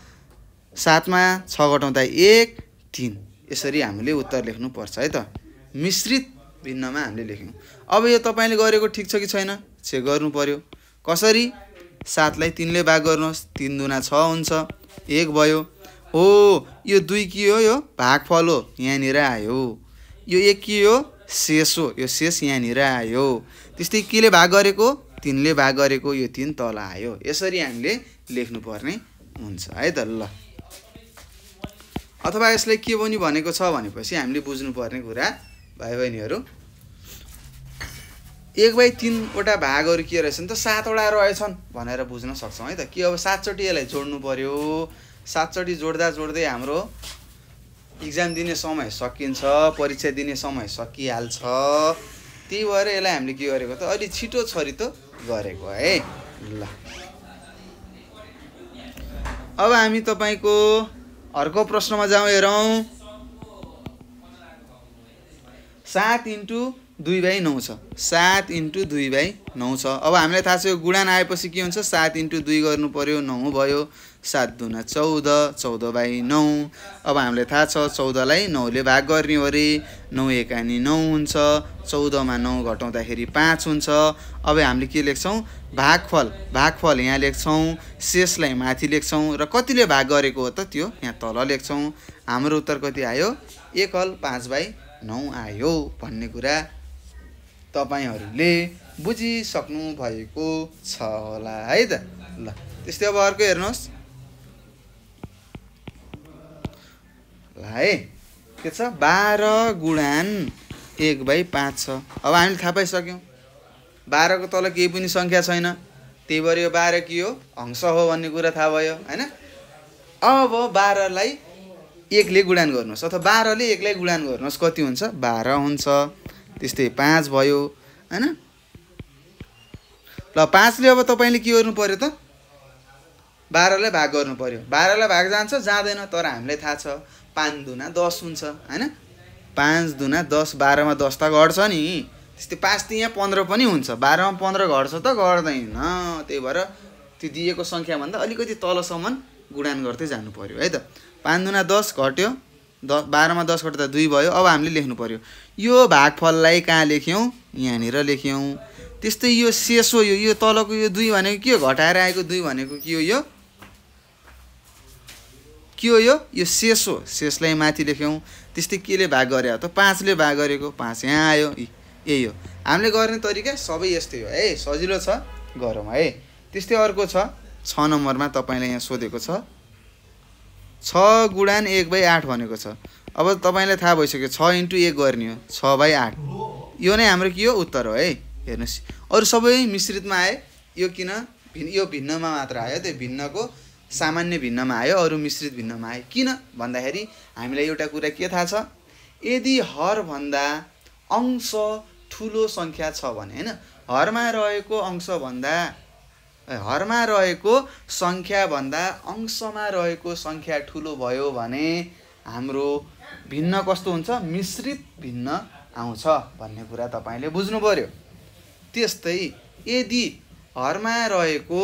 7 मा 6 घटाउँदा 1 3 यसरी हामीले उत्तर लेख्नु पर्छ है त। मिश्रित भिन्नमा हामीले लेख्यौं। अब यो तपाईले गरेको ठीक छ कि छैन चेक गर्नु पर्यो। कसरी 7 लाई 3 ले भाग गर्नुहोस् 3 दुना 6 हुन्छ 1 भयो। हो यो 2 के हो यो भागफल हो यहाँ निर आयो। यो 1 के हो शेष हो। यो शेष यहाँ निर आयो। त्यस्तै केले भाग गरेको 3 ले भाग गरेको यो 3 तल आयो। यसरी हामीले लेख्नु पर्ने हुन्छ है त। ल अथवा यसले के पनि भनेको छ भनेपछि हामीले बुझ्नु पर्ने कुरा भाइ बहिनीहरु 1/3 वटा भागहरु के रहेछन् त 7 वटा रहेछन् भनेर बुझ्न सक्छौं है त। के अब 7 चोटी यसलाई जोड्नु पर्यो। 7 चोटी जोड्दै हाम्रो एक्जाम दिने समय सकिन्छ, परीक्षा दिने समय सकिहाल्छ। त्यही भएर यसलाई हामीले के गरेको त अलि छिटो छरितो गरेको है। ल अब हामी तपाईको अर्को प्रश्नमा जाउँ। हेरौं 7 × 2/9 छ। 7 × 2/9 छ। अब हामीलाई थाहा छ यो गुणन आएपछि के हुन्छ 7 × 2 गर्नु पर्यो 9 भयो। 7 दुना 14 14/9। अब हामीलाई थाहा छ 14 लाई 9 ले भाग गर्ने हो रे। 9 एकानी 9 हुन्छ। 14 मा 9 घटाउँदाखेरि 5 हुन्छ। अब हामीले के लेख्छौं भागफल यहाँ लेख्छौं, शेषलाई माथि लेख्छौं र कतिले भाग गरेको हो त त्यो यहाँ तल लेख्छौं। हाम्रो उत्तर कति आयो 1 हल 5/9 आयो भन्ने कुरा तपाईहरुले बुझिसक्नु भएको छ होला है त। ल त्यस्तै अब अर्को हेर्नुस्। ल है के छ 12 गुणन 1/5 छ। अब हामीले थाहा पाइसक्यौं 12 को तल केही पनि संख्या छैन। त्यही भएर यो 12 के हो अंश हो भन्ने कुरा थाहा भयो हैन। अब 12 लाई 1 ले गुणन गर्नुस् अथवा 12 ले 1 लाई गुणन गर्नुस् कति हुन्छ 12 हुन्छ। त्यस्तै 5 भयो हैन। ल 5 ले अब तपाईले के गर्नु पर्यो त 12 लाई भाग गर्नु पर्यो। 12 लाई भाग जान्छ जाँदैन तर हामीलाई थाहा छ 5 दुना 10 हुन्छ हैन। 5 दुना 10 12 मा 10 त घट्छ नि। त्यस्तै 5 त यहाँ 15 पनि हुन्छ 12 मा 15 घट्छ त घट्दैन। त्यही भएर त्यो दिएको संख्या भन्दा अलिकति तलसम्म गुणन गर्दै जानु पर्यो है त। 5 दुना 10 घट्यो 12 मा 10 घट्दा 2 भयो। अब हामीले लेख्नु पर्यो यो भागफललाई कहाँ लेख्यौं यहाँनिर लेख्यौं। त्यस्तै यो शेष हो यो तलको यो 2 भनेको के हो घटाएर आएको 2 भनेको के हो यो यो शेष हो। शेषलाई माथि लेख्यौं। त्यस्तै केले भाग गर्यो त 5 ले भाग गरेको 5 यहाँ आयो यही हो। हामीले गर्ने तरिका सबै यस्तै हो है सजिलो छ गरौँ है। त्यस्तै अर्को छ 6 नम्बरमा तपाईलाई यहाँ सोधेको छ 6 गुणन 1/8 भनेको छ। अब तपाईलाई थाहा भइसक्यो 6 * 1 गर्ने हो 6/8 यो नै हाम्रो के हो उत्तर हो है। हेर्नुस् अरु सबै मिश्रितमा आए यो किन यो भिन्नमा मात्र आयो त्यो भिन्नको सामान्य भिन्नमा आयो अरु मिश्रित भिन्नमा आयो किन भन्दाखेरि हामीलाई एउटा कुरा के थाहा छ यदि हर भन्दा अंश ठूलो संख्या छ भने हैन हरमा रहेको संख्या भन्दा अंशमा रहेको संख्या ठूलो भयो भने हाम्रो भिन्न कस्तो हुन्छ मिश्रित भिन्न आउँछ भन्ने कुरा तपाईले बुझ्नु पर्यो। त्यस्तै यदि हरमा रहेको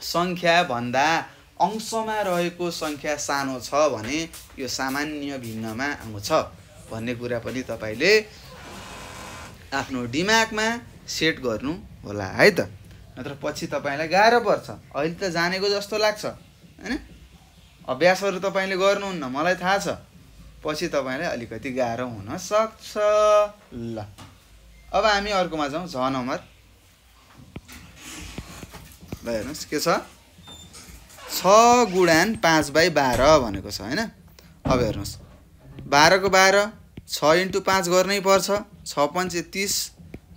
संख्या भन्दा अंशमा रहेको संख्या सानो छ भने यो सामान्य भिन्नमा आउँछ भन्ने कुरा पनि तपाईले आफ्नो दिमागमा सेट गर्नु होला है त। नत्र पछि तपाईलाई गाह्रो पर्छ। अहिले त जानेको जस्तो लाग्छ हैन अभ्यासहरु तपाईले गर्नुहुन्न मलाई थाहा छ पछि तपाईलाई अलिकति गाह्रो हुन सक्छ। ल अब हामी अर्कोमा जाउँ झ नम्बर। ल हेर्नुस् के छ 6 गुणन 5/12 भनेको छ हैन। अब हेर्नुस् 12 को 12 6 * 5 गर्नै पर्छ 6 × 5 = 30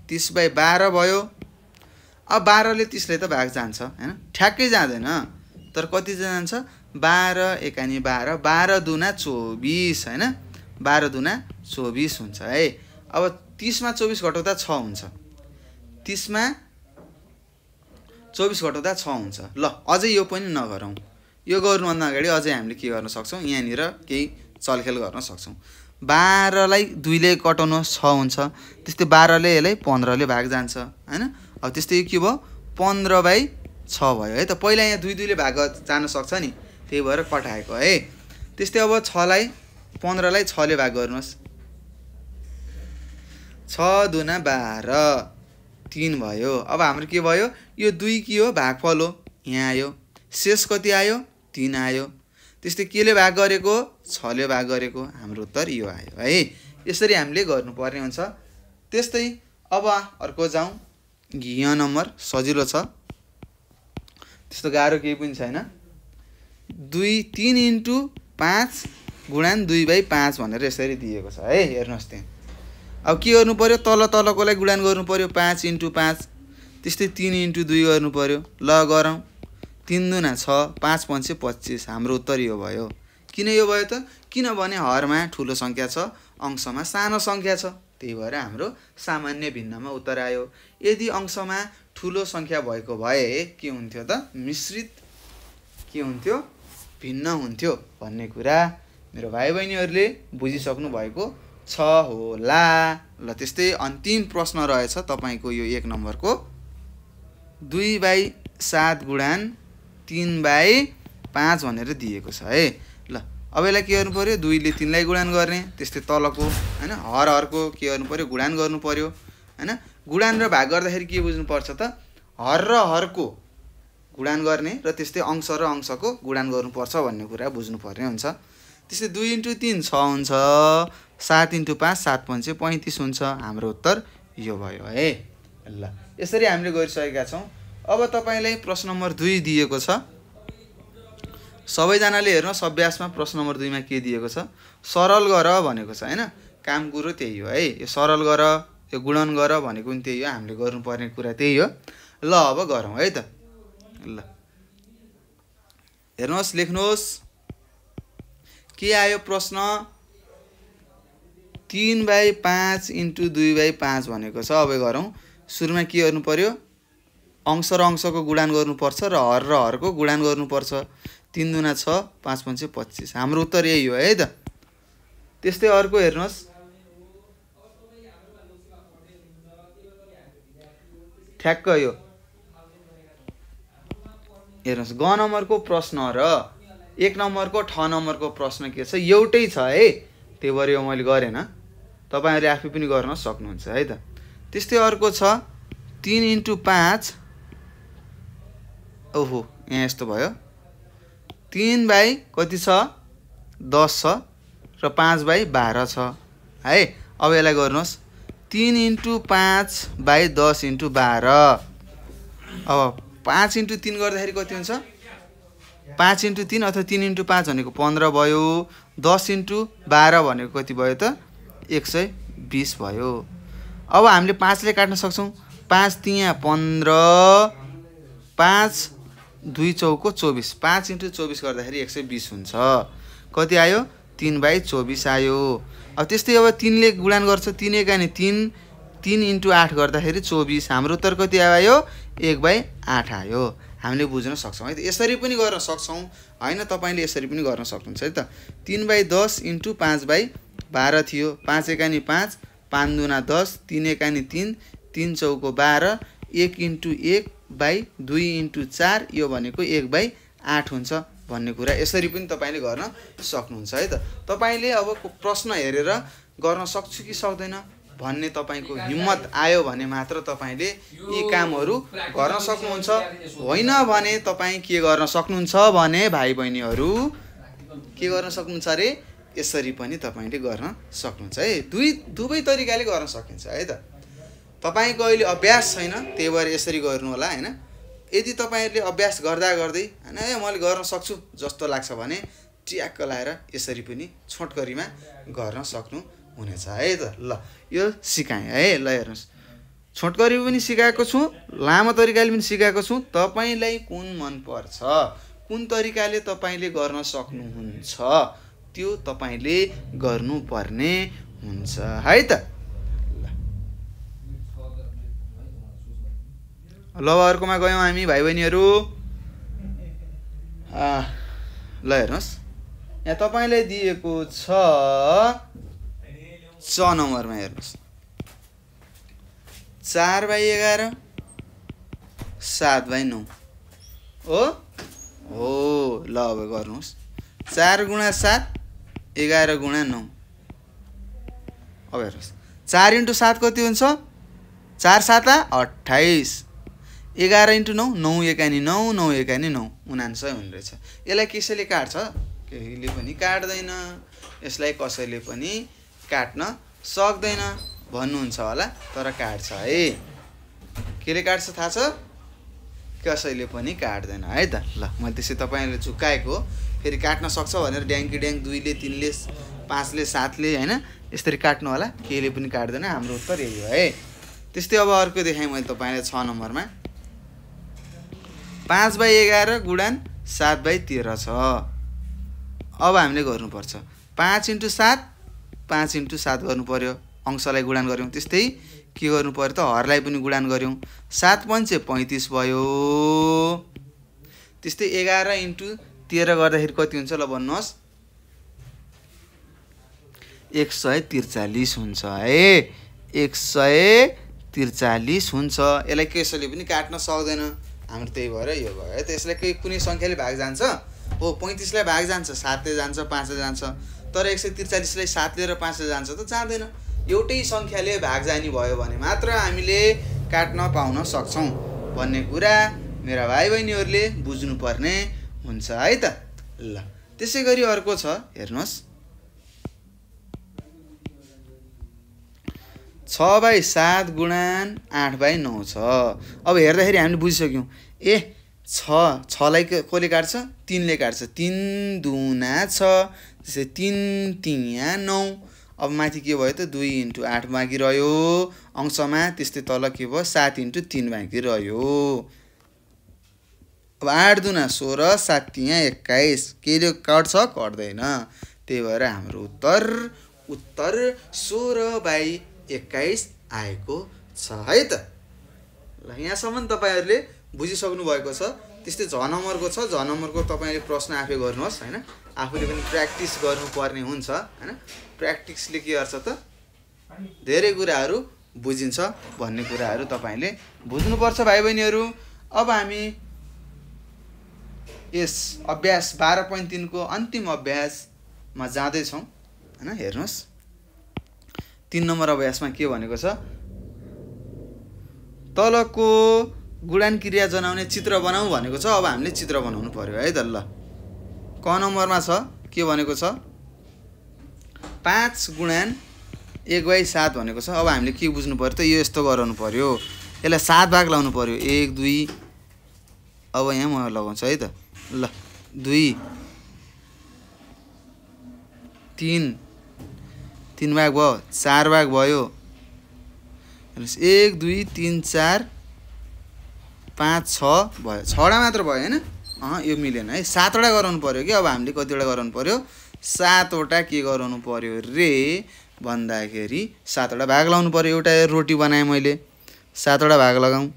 30/12 भयो। अब 12 ले 30 ले त भाग जान्छ हैन ठ्याक्कै जाँदैन तर कति जान्छ 12 एकानी 12 12 दुना 24 हैन 12 दुना 24 हुन्छ है। अब 30 मा 24 घटाउँदा 6 हुन्छ 30 मा 24 घटाउँदा 6 हुन्छ। ल अझै यो पनि नगरौँ यो गर्नुभन्दा अगाडि अझै हामीले के गर्न सक्छौं यहाँनिर केही चलखेल गर्न सक्छौं। 12 लाई 2 ले कटाउनु 6 हुन्छ त्यस्तै 12 ले यसलाई 15 ले भाग जान्छ हैन। अब त्यस्तै के भयो 15/6 भयो है त। पहिला यहाँ 2 ले भाग जान सक्छ नि त्यही भएर कटाएको है। त्यस्तै अब 6 लाई 15 लाई 6 ले भाग गर्नुस् 6 दुना 12 3 भयो। अब हाम्रो के भयो यो 2 के हो भागफल हो यहाँ आयो शेष कति आयो 3 आयो। त्यस्तै केले भाग गरेको 6 ले भाग गरेको हाम्रो उत्तर यो आयो है। यसरी हामीले गर्नुपर्ने हुन्छ। त्यस्तै अब अर्को जाउँ घ नम्बर सजिलो छ त्यस्तो गाह्रो केही पनि छैन। 3 * 5 गुणन 2/5 भनेर यसरी दिएको छ है। हेर्नुस् त्यहाँ अब के गर्नु पर्यो तलकोलाई गुणन गर्नु पर्यो 5 * 5 त्यस्तै 3 * 2 गर्नु पर्यो। ल गरौँ 3 दुना 6 5 × 5 = 25 हाम्रो उत्तर यो भयो। किन यो भयो त किनभने हरमा ठूलो संख्या छ अंशमा सानो संख्या छ त्यही भएर हाम्रो सामान्य भिन्नमा उत्तर आयो। यदि अंशमा ठूलो संख्या भएको भए के हुन्थ्यो त मिश्रित के हुन्थ्यो भिन्न हुन्थ्यो भन्ने कुरा मेरो भाइ बहिनीहरुले बुझिसक्नु भएको छ होला। ल त्यस्तै अन्तिम प्रश्न रहेछ तपाईको यो 1 नम्बरको 2/7 गुणन 3/5 भनेर दिएको छ है। ल अब यसलाई के गर्नु पर्यो 2 ले 3 लाई गुणन गर्ने त्यस्तै तलको हैन हरको के गर्नु पर्यो गुणन गर्नु पर्यो हैन। गुणन र भाग गर्दाखेरि के बुझ्नु पर्छ त हर र हरको गुणन गर्ने र त्यस्तै अंश र अंशको गुणन गर्नुपर्छ भन्ने कुरा बुझ्नु पर्ने हुन्छ। त्यस्तै 2 * 3 6 हुन्छ 7 * 5 7 × 5 = 35 हुन्छ हाम्रो उत्तर यो भयो है। ल यसरी हामीले गरिसकेका छौं। अब तपाईलाई प्रश्न नम्बर 2 दिएको छ सबैजनाले हेर्नुस् अभ्यासमा प्रश्न नम्बर 2 मा के दिएको छ सरल गर भनेको छ हैन। काम कुरो त्यही हो है यो सरल गर यो गुणन गर भनेको पनि त्यही हो हामीले गर्नुपर्ने कुरा त्यही हो। ल अब गरौँ है त। ल हेर्नुहोस्, लेख्नुहोस् के आयो प्रश्न। 3/5 × 2/5 भनेको छ। अब गरौँ। सुरुमा के गर्नु पर्यो, अंश र अंशको गुणान गर्नुपर्छ र हरको गुणान गर्नुपर्छ। 3 दूना 6, 5 पंचे 25। हाम्रो उत्तर यही हो है त। त्यस्तै अर्को हेर्नुहोस्, ठ्याक्क यो हेर्नुहोस्, ग नम्बरको प्रश्न र 1 नम्बरको 6 नम्बरको प्रश्न के छ, एउटै छ है। त्यही भएर यो मैले गरेन, तपाईहरुले आफै पनि गर्न सक्नुहुन्छ है त। त्यस्तै अर्को छ 3 × 5। ओहो, यहाँ यस्तो भयो। 3 कति छ, 10 छ र 5/12 छ है। अब यसलाई गर्नुहोस्, 3 × 5/10 × 12। अब 5 × 3 गर्दाखेरि कति हुन्छ, 5 × 3 अथवा 3 × 5 भनेको 15 भयो। 10 × 12 भनेको कति भयो त, 120 भयो। अब हामीले 5 ले काट्न सक्छौं। 5 तिया 15, 5 2 चौको 24। 5 × 24 गर्दाखेरि 120 हुन्छ। कति आयो, 3/24 आयो। अब त्यस्तै अब 3 ले गुणान गर्छ। 3 × 1 = 3, 3 × 8 गर्दाखेरि 24। हाम्रो उत्तर कति आयो, 1/8 आयो। हामीले बुझ्न सक्छौं है त। यसरी पनि गर्न सक्छौं हैन, तपाईले यसरी पनि गर्न सक्नुहुन्छ है त। 3/10 × 5/12 थियो। 5 × 1 = 5, 5 दूना 10, 3 × 1 = 3, 3 चौको 12, 1 × 1/2 × 4 यो भनेको 1/8 हुन्छ भन्ने कुरा यसरी पनि तपाईले गर्न सक्नुहुन्छ है त। तपाईले अब प्रश्न हेरेर गर्न सक्छु कि सक्दैन भन्ने तपाईको हिम्मत आयो भने मात्र तपाईले यी कामहरु गर्न सक्नुहुन्छ। होइन भने तपाई के गर्न सक्नुहुन्छ भने भाइ बहिनीहरु के गर्न सक्नुहुन्छ रे, यसरी पनि तपाईले गर्न सक्नुहुन्छ है। दुवै तरिकाले गर्न सकिन्छ है त। तपाईको अहिले अभ्यास छैन, त्यही भएर यसरी गर्नु होला हैन। यदि तपाईहरुले अभ्यास गर्दा गर्दै हैन मैले गर्न सक्छु जस्तो लाग्छ भने ट्याक्क लाएर यसरी पनि छोटकरीमा गर्न सक्नु हुनेछ है त। ल यो सिकाएँ है। ल हेर्नुस्, छोटकरी पनि सिकाएको छु, लामो तरिकाले पनि सिकाएको छु। तपाईलाई कुन मन पर्छ, कुन तरिकाले तपाईले गर्न सक्नुहुन्छ त्यो तपाईले गर्नुपर्ने हुन्छ है त। ल अर्कोमा गयौं हामी भाइ बहिनीहरु। ल हेर्नुस्, यहाँ तपाईलाई दिएको छ 6 नम्बरमा हेर्नुस्, 4/11 7/9 हो। ल अब गर्नुस्, 4 × 7 11 × 9। अब हेर्नुस्, 4 × 7 कति हुन्छ, 4 7 28, 11 × 9 9 1 = 9, 9 1 = 9, 99 हुने रहेछ। यसलाई कसैले काट्छ, केहीले पनि काट्दैन, यसलाई कसैले पनि काट्न सक्दैन भन्नुहुन्छ होला, तर काट्छ है। केले काट्छ थाहा छ, कसैले पनि काट्दैन है त। ल मैले त्यसै तपाईहरुले झुकाएको, फेरि काट्न सक्छ भनेर ड्याङ्की ड्याङ 2 ले 3 ले 5 ले 7 ले हैन यसरी काट्नु होला, केले पनि काट्दैन। हाम्रो उत्तर यही हो है। त्यस्तै अब अर्को देखाएँ मैले तपाईलाई 6 नम्बरमा 5/11 गुणान 7/13 छ। अब हामीले गर्नुपर्छ 5 × 7 5 × 7 गर्नु पर्यो, अंशलाई गुणान गर्यौं। त्यस्तै के गर्नु पर्यो त, हरलाई पनि गुणान गर्यौं। 7 पंचे 35 भयो। त्यस्तै 11 × 13 गर्दाखेरि कति हुन्छ ल भन्नुहोस्, 143 हुन्छ है। 143 हुन्छ। यसलाई कसैले पनि काट्न सक्दैन, हाम्रो त्यही भएर यो भयो है त। यसलाई कुनै संख्याले भाग जान्छ हो, 35 लाई भाग जान्छ, 7 ले जान्छ, 5 ले जान्छ, तर 143 लाई 7 ले र 5 ले जान्छ त जाँदैन। एउटै संख्याले भाग जानी भयो भने मात्र हामीले काट्न पाउन सक्छौं भन्ने कुरा मेरा भाइ बहिनीहरुले बुझ्नु पर्ने हुन्छ है त। ल त्यसैगरी अर्को छ हेर्नुस्, 6/7 गुणान 8/9 छ। अब हेर्दाखेरि हामीले बुझिसक्यौं, 6 लाई कसले काट्छ, 3 ले काट्छ। 3 दूना 6, त्यसै 3 तिया 9। अब माथि के भयो त 2 × 8 बाँकी रह्यो अंशमा, त्यस्तै तल के भयो 7 × 3 बाँकी रह्यो। अब 8 दुना 16 7 तिया 21 केले कट्छ कट्दैन, त्यही भएर हाम्रो उत्तर 16/21 आएको छ है त। ल यहाँसम्म तपाईहरुले बुझिसक्नु भएको छ। त्यस्तै झ नम्बरको छ, झ नम्बरको तपाईले प्रश्न आफै गर्नुहोस् हैन, आफूले पनि प्र्याक्टिस गर्नुपर्ने हुन्छ हैन। प्र्याक्टिसले के गर्छ त धेरै कुराहरू बुझिन्छ भन्ने कुराहरू तपाईले बुझ्नुपर्छ भाइ बहिनीहरू। अब हामी यस अभ्यास 12.3 को अन्तिम अभ्यासमा जाँदै छौं हैन। हेर्नुस् 3 नम्बर अभ्यासमा के भनेको छ, तलको गुणन क्रिया जनाउने चित्र बनाऊ भनेको छ। अब हामीले चित्र बनाउनु पर्यो है त। ल क नम्बरमा छ के भनेको छ 5 × 1/7 भनेको छ। अब हामीले के बुझ्नु पर्यो त, यो यस्तो गराउनु पर्यो, यसलाई 7 भाग लाउनु पर्यो 1 2। अब यहाँ म लगाउँछु है त। ल 2 3 3 भाग भयो, 4 भाग भयो, 1 2 3 4 5 6 भयो, 6वटा मात्र भयो हैन। यो मिलेन है, 7वटा गराउनु पर्यो कि। अब हामीले कतिवटा गराउनु पर्यो 7वटा के गराउनु पर्यो रे भन्दाखेरि 7वटा भाग लाउनु पर्यो। एउटा रोटी बनाए मैले, 7वटा भाग लगाऊ,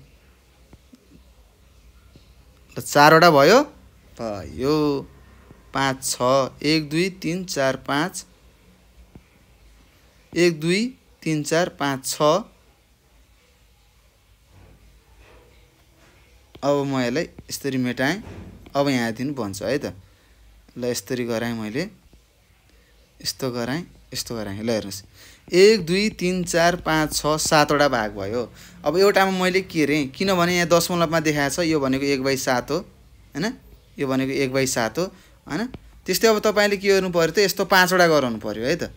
ल 4वटा भयो 5 6 1 2 3 4 5 1 2 3 4 5 6। अब म यसलाई यसरी मेटाएँ। अब यहाँ दिन बन्छ है त। ल यसरी गराएँ मैले, यस्तो गराएँ यस्तो गराएँ। ल हेर्नुस् 1 2 3 4 5 6 7वटा भाग भयो। अब एउटामा मैले के रे, किनभने यहाँ दशमलवमा देखाएको छ, यो भनेको 1/7 हो हैन, यो भनेको 1/7 हो हैन। त्यस्तै अब तपाईले के गर्नु पर्यो त, यस्तो 5वटा गराउनु पर्यो है त।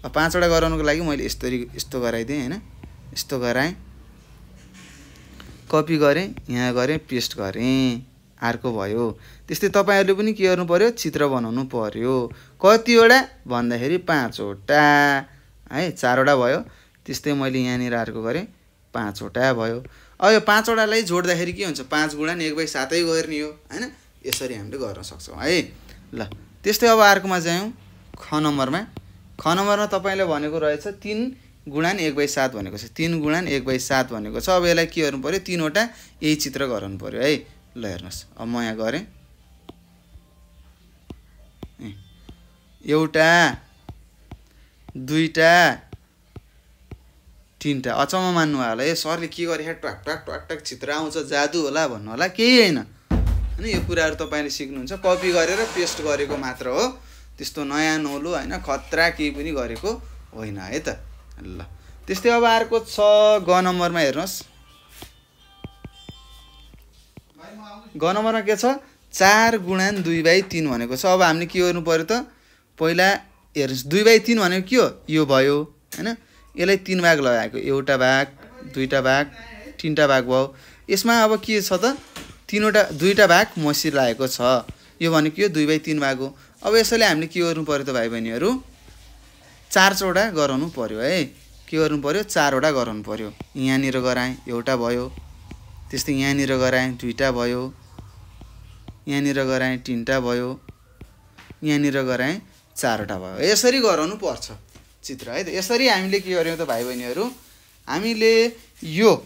अब 5वटा गराउनको लागि मैले यस्तो गराइदिएँ हैन, यस्तो गराएँ, कपी गरेँ, यहाँ गरेँ, पेस्ट गरेँ, अर्को भयो। त्यस्तै तपाईहरुले पनि के गर्नु पर्यो, चित्र बनाउनु पर्यो। कतिवटा भन्दाखेरि 5वटा है, 4वटा भयो। त्यस्तै मैले यहाँनिर अर्को गरेँ 5वटा भयो। अब यो 5वटालाई जोड्दाखेरि के हुन्छ 5 × 1/7 गर्ने हो हैन। यसरी हामीले गर्न सक्छौं है। ल त्यस्तै अब अर्कोमा जायौं ख नम्बरमा। ख नम्बरमा तपाईले भनेको रहेछ 3 × 1/7 भनेको छ, 3 × 1/7 भनेको छ। अब यसलाई के गर्नु पर्यो, 3वटा यही चित्र गराउनु पर्यो है। ल हेर्नुस् अब म यहाँ गरेँ, एउटा दुईटा तीनटा। अचम्म मान्नु होला, ए सरले के गरे ट्वाक ट्वाक ट्वाक ट्वाक चित्र आउँछ, जादु होला भन्नु होला, केही हैन हैन। यो कुराहरु तपाईले सिक्नुहुन्छ, कपी गरेर पेस्ट गरेको मात्र हो, त्यस्तो नयाँ नौलो हैन, खतरा केही पनि गरेको होइन है त। ल त्यस्तै अब अर्को छ ग नम्बरमा। हेर्नुस् ग नम्बरमा के छ 4 × 2/3 भनेको छ। अब हामीले के गर्नु पर्यो त, पहिला हेर्नुस् 2/3 भनेको के हो, यो भयो हैन। यसलाई 3 भाग लगाएको, एउटा भाग, दुईटा भाग, तीनटा भाग भयो। यसमा अब के छ त, दुईटा भाग मसिरहेको छ, यो भनेको यो 2/3 भाग हो। अब यसैले हामीले के गर्नु पर्यो त भाइ बहिनीहरु, 4वटा गराउनु पर्यो है। के गर्नु पर्यो, 4वटा गराउनु पर्यो। यहाँनिर गराएँ, एउटा भयो। त्यस्तै यहाँनिर गराएँ, दुईटा भयो। यहाँनिर गराएँ, तीनटा भयो। यहाँनिर गराएँ, 4वटा भयो। यसरी गराउनु पर्छ चित्र है त। यसरी हामीले के गर्यौं त भाइ बहिनीहरु, हामीले यो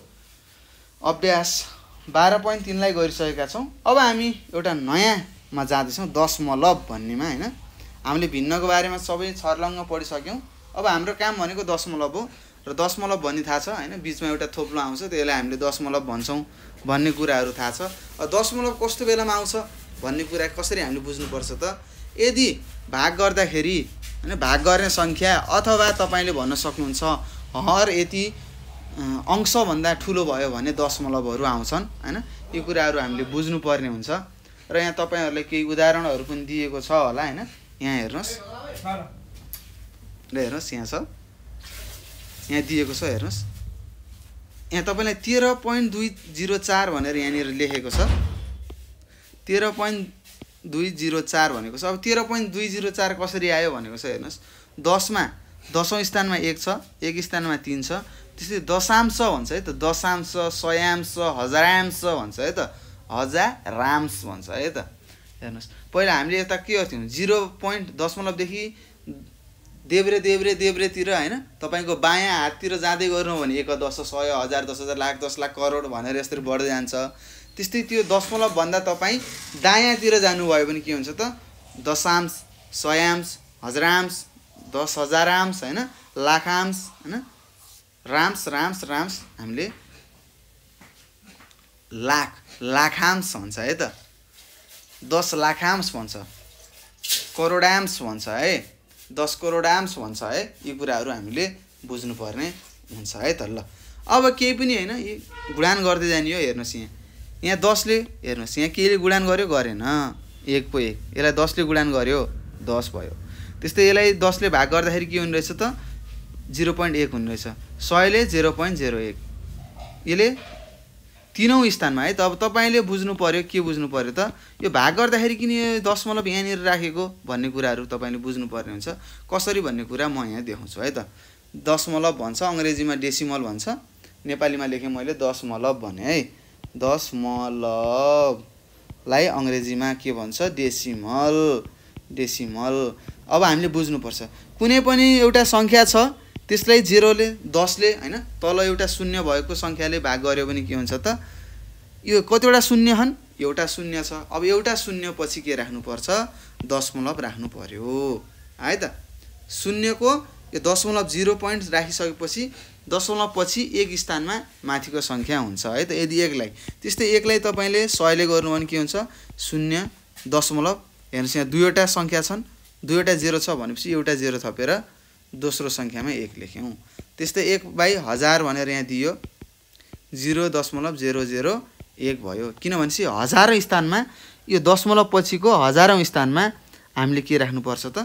अभ्यास 12.3 लाई गरिसकेका छौं। अब हामी एउटा नयाँमा जाँदैछौं, दशमलव भन्नेमा हैन। हामीले भिन्नको बारेमा सबै छर्लङ्ग पढिसक्यौं। अब हाम्रो काम भनेको दशमलव हो र दशमलव भन्ने थाहा छ हैन, बीचमा एउटा थोप्लो आउँछ, त्यसलाई हामीले दशमलव भन्छौं भन्ने कुराहरु थाहा छ। दशमलव कस्तो बेलामा आउँछ भन्ने कुरा कसरी हामीले बुझ्नुपर्छ त, यदि भाग गर्दाखेरि हैन, भाग गर्ने संख्या अथवा तपाईले भन्न सक्नुहुन्छ हर यति अंश भन्दा ठूलो भयो भने दशमलवहरु आउँछन् हैन। यो कुराहरु हामीले बुझ्नु पर्ने हुन्छ र यहाँ तपाईहरुलाई केही उदाहरणहरु पनि दिएको छ होला हैन। यहाँ हेर्नुस्, ल हेर्नुस्, यहाँ छ, यहाँ दिएको छ, हेर्नुस्। यहाँ तपाईलाई 13.204 भनेर यहाँनिर लेखेको छ, 13.204 भनेको छ। अब 13.204 कसरी आयो भनेको छ, हेर्नुस्। 10 मा दशौं स्थानमा 1 छ, 1 स्थानमा 3 छ। त्यसै दशांश भन्छ है त, दशांश, सयांश, हजारांश भन्छ है त, हजारांश भन्छ है त। हेर्नुहोस् पहिला हामीले यता के गर्थ्यौँ, 0 दशमलवदेखि देब्रेतिर हैन, तपाईको बायाँ हाततिर जाँदै गर्नु भने 1 10 100 1000 10000 लाख 10 लाख करोड भनेर यसरी बढ्दै जान्छ। त्यस्तै त्यो दशमलव भन्दा तपाईँ दायाँतिर जानुभयो भने के हुन्छ त, दशांश, सयांश, हजारांश, 10,000 हैन, लाखांश हैन, राम्स हामीले लाखांश भन्छ है त, 10 लाखांश भन्छ, करोडांश भन्छ है, 10 करोडांश भन्छ है। यी कुराहरू हामीले बुझ्नुपर्ने हुन्छ है त। ल अब केही पनि हैन, यी गुणान गर्दै जाने हो। हेर्नुहोस् यहाँ 10 ले, हेर्नुहोस् यहाँ केले गुणान गर्यो, गरेन, 1 पो 1, यसलाई 10 ले गुणान गर्यो 10 भयो। त्यस्तै यसलाई 10 ले भाग गर्दाखेरि के हुने रहेछ त, 0.1 हुने रहेछ। 100 ले 0.01, यसले तीनौं स्थानमा है त। अब तपाईले बुझ्नु पर्यो, के बुझ्नु पर्यो त, यो भाग गर्दाखेरि किन यो दशमलव यहाँनिर राखेको भन्ने कुराहरू तपाईले बुझ्नु पर्ने हुन्छ। कसरी भन्ने कुरा म यहाँ देखाउँछु है त। दशमलव भन्छ, अंग्रेजीमा डेसिमल भन्छ, नेपालीमा लेखेँ मैले दशमलव भने है। दशमलवलाई अंग्रेजीमा के भन्छ, डेसिमल। अब हामीले बुझ्नुपर्छ, कुनै पनि एउटा संख्या छ त्यसलाई 0 ले 10 ले हैन, तल एउटा शून्य भएको संख्याले भाग गर्यो भने के हुन्छ त, यो कतिवटा शून्य हन्, एउटा शून्य छ। अब एउटा शून्य पछि के राख्नु पर्छ, दशमलव राख्नु पर्यो है त। शून्यको यो दशमलव 0 पॉइन्ट राखिसकेपछि दशमलव पछि 1 स्थानमा माथिको संख्या हुन्छ है त। यदि 1 लाई, त्यस्तै 1 लाई तपाईले 100 ले गर्नु भने के हुन्छ, 0 दशमलव, हेर्नुस् यहाँ दुईवटा संख्या छन्, दुईवटा 0 छ भनेपछि एउटा 0 थपेर दोस्रो संख्यामा 1 लेख्यौं। त्यस्तै 1/1000 भनेर यहाँ दियो, 0.001 भयो। किन भनेपछि हजारौं स्थानमा, यो दशमलव पछिको हजारौं स्थानमा हामीले के राख्नु पर्छ त,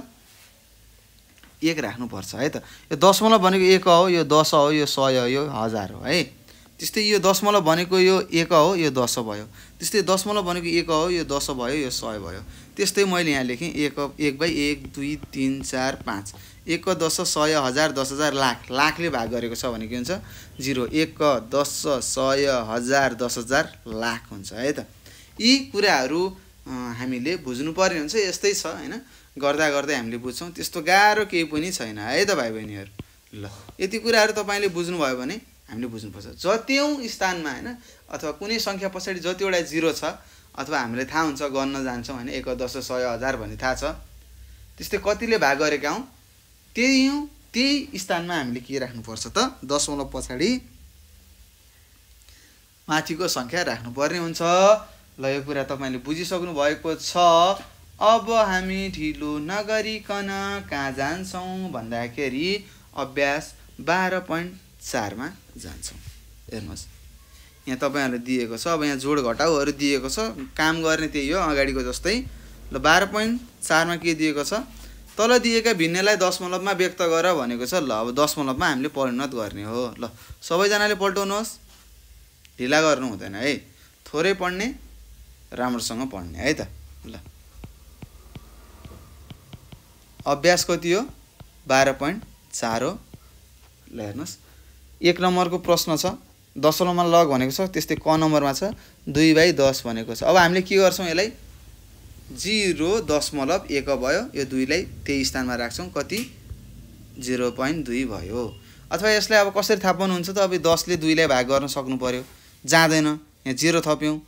1 राख्नु पर्छ है त। यो दशमलव भनेको 1 हो, यो 10 हो, यो 100 हो, यो 1000 हो है। त्यस्तै यो दशमलव भनेको यो 1 हो, यो 10 भयो। त्यस्तै दशमलव भनेको 1 हो, यो 10 भयो, यो 100 भयो। त्यस्तै मैले यहाँ लेखेँ 1/1 2 3 4 5, 1 को 10 100 1000 10000 लाख, लाखले भाग गरेको छ भने के हुन्छ, 0, 1 को 10 100 1000 10000 लाख हुन्छ है त। यी कुराहरू हामीले बुझ्नु पर्ने हुन्छ। यस्तै छ हैन, गर्दा गर्दै हामीले बुझ्छौं, त्यस्तो गाह्रो केही पनि छैन है त भाइ बहिनीहरु। ल यति कुराहरू तपाईले बुझ्नु भयो भने हामीले बुझ्नुपर्छ, जतिऔं स्थानमा हैन, अथवा कुनै संख्या पछाडी जतिवटा 0 छ, अथवा हामीले थाहा हुन्छ गर्न जान्छौं हैन, 1 10 100 1000 भन्ने थाहा छ, त्यस्तै कतिले भाग गरेका हौं, त्यही स्थानमा हामीले के राख्नु पर्छ त, दशमलव पछाडी माथिको संख्या राख्नु पर्ने हुन्छ। ल यो कुरा तपाईले बुझिसक्नु भएको छ। अब हामी ढिलो नगरिकन कहाँ जान्छौं भन्दाखेरि अभ्यास 12.4 मा जान्छौं। हेर्नुस् यहाँ तपाईहरुले दिएको छ, अब यहाँ जोड घटाउहरु दिएको छ, काम गर्ने त्यही हो अगाडिको जस्तै। ल 12.4 मा के दिएको छ, तल दिएका भिन्नलाई दशमलवमा व्यक्त गर भनेको छ। ल अब दशमलवमा हामीले परिणत गर्ने हो। ल सबैजनाले पल्टाउनुहोस्, ढिला गर्नु हुँदैन है, थोरै पढ्ने राम्रोसँग पढ्ने है त। ल अभ्यास कति हो, 12.4 हो। ल हेर्नुस् 1 नम्बरको प्रश्न छ, दशमलवमा लग भनेको छ, त्यस्तै क नम्बरमा छ 2/10 भनेको छ। अब हामीले के गर्छौं, यसलाई 0.1 भयो, यो 2 लाई त्यही स्थानमा राख्छौं, कति 0.2 भयो। अथवा यसलाई अब कसरी थाहा पाउनुहुन्छ त, अब 10 ले 2 लाई भाग गर्न सक्नु पर्यो, जाँदैन, यहाँ 0 थप्यौं,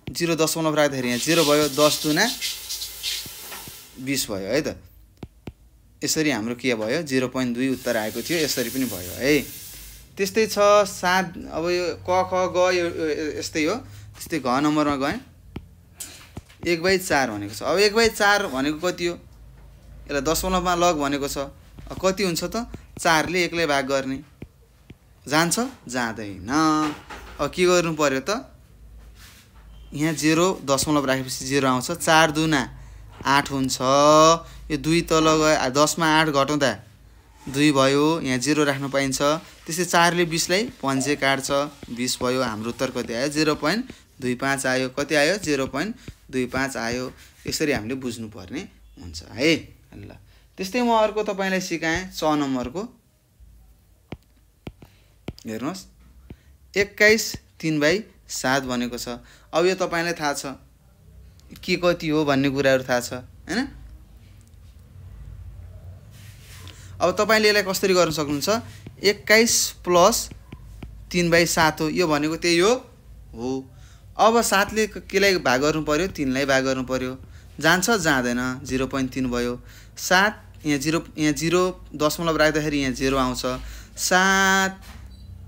0 दशमलव राख्दाखेरि यहाँ 0 भयो, 10 दुना 20 भयो है त। यसरी हाम्रो के भयो, 0.2 उत्तर आएको थियो, यसरी पनि भयो है। त्यस्तै छ 7, अब यो क ख ग यो यस्तै हो। त्यस्तै घ नम्बरमा गए 1/4 भनेको छ। अब 1/4 भनेको कति हो, यसलाई दशमलवमा लग भनेको छ, कति हुन्छ त, 4 ले 1 लाई भाग गर्ने, जान्छ जाँदैन। अब के गर्नु पर्यो त, यहाँ 0 दशमलव राखेपछि 0 आउँछ, 4 दुना 8 हुन्छ, यो 2 तल गयो, 10 मा 8 घटाउँदा 2 भयो, यहाँ 0 राख्न पाइन्छ। त्यसै 4 ले 20 लाई पन्जे काट्छ, 20 भयो। हाम्रो उत्तर कति आयो, 0.25 आयो। कति आयो, 0.25 आयो। यसरी हामीले बुझ्नु पर्ने हुन्छ है। ल त्यस्तै म अर्को तपाईलाई सिकाएँ 6 नम्बरको। हेर्नुहोस् 21 3/7 भनेको छ। अब यो तपाईलाई थाहा छ के कति हो भन्ने कुराहरु थाहा छ हैन। अब तपाईले यसलाई कसरी गर्न सक्नुहुन्छ 21 + 3/7 हो। यो भनेको त्यही हो। अब 7 ले केलाई भाग गर्नु पर्यो 3 लाई भाग गर्नु पर्यो। जान्छ जाँदैन 0.3 भयो। 7 यहाँ 0 दशमलव राख्दाखेरि यहाँ 0 आउँछ। 7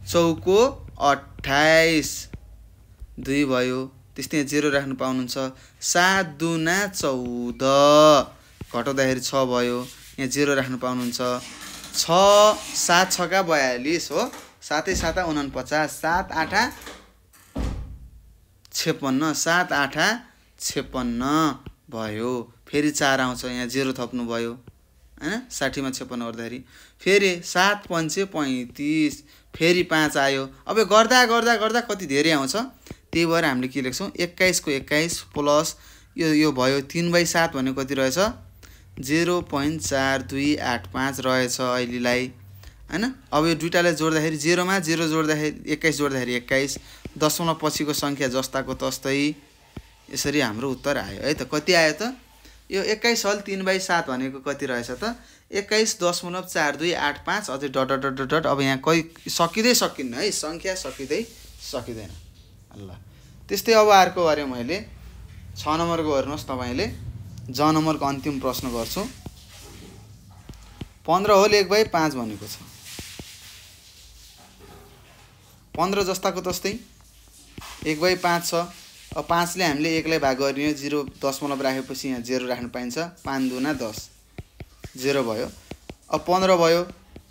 चौको 28 2 भयो। त्यस्तै 0 राख्नु पाउनुहुन्छ। 7 दुना 14 घटाउँदाखेरि 6 भयो। यहाँ 0 राख्नु पाउनुहुन्छ। 6 7 6 42 हो। 7 7 49 7 8 56 7 8 56 भयो। फेरि 4 आउँछ यहाँ 0 थप्नु भयो हैन। 60 मा 56 गर्दाखेरि फेरि 7 5 35 फेरि 5 आयो। अब गर्दा गर्दा गर्दा कति धेरै आउँछ। त्यही भएर हामीले के लेख्छौं 21 को 21 प्लस यो भयो 3/7 भनेको कति रहेछ 0.4285 रहेछ अहिलेलाई हैन। अब यो दुईटालाई जोड्दाखेरि 0 मा 0 जोड्दाखेरि 21 जोड्दाखेरि 21 दशमलव पछिको संख्या जस्ताको तस्तै यसरी हाम्रो उत्तर आयो है त। कति आयो त यो 21 हल 3/7 भनेको कति रहेछ त 21.4285 अझै डट डट डट डट। अब यहाँ कही सकिदै सकिन्न है संख्या सकिदै सकिदैन ल। त्यस्तै अब अर्को गरे मैले 6 नम्बरको हेर्नुस् तपाईले ज नम्बरको अन्तिम प्रश्न गर्छु। 15 होल 1/5 भनेको छ। 15 जस्ताको तस्तै 1/5 छ। अब 5 ले हामीले 1 लाई भाग गर्ने 0 दशमलव राखेपछि यहाँ 0 राख्न पाइन्छ। 5 दुना 10 0 भयो। अब 15 भयो।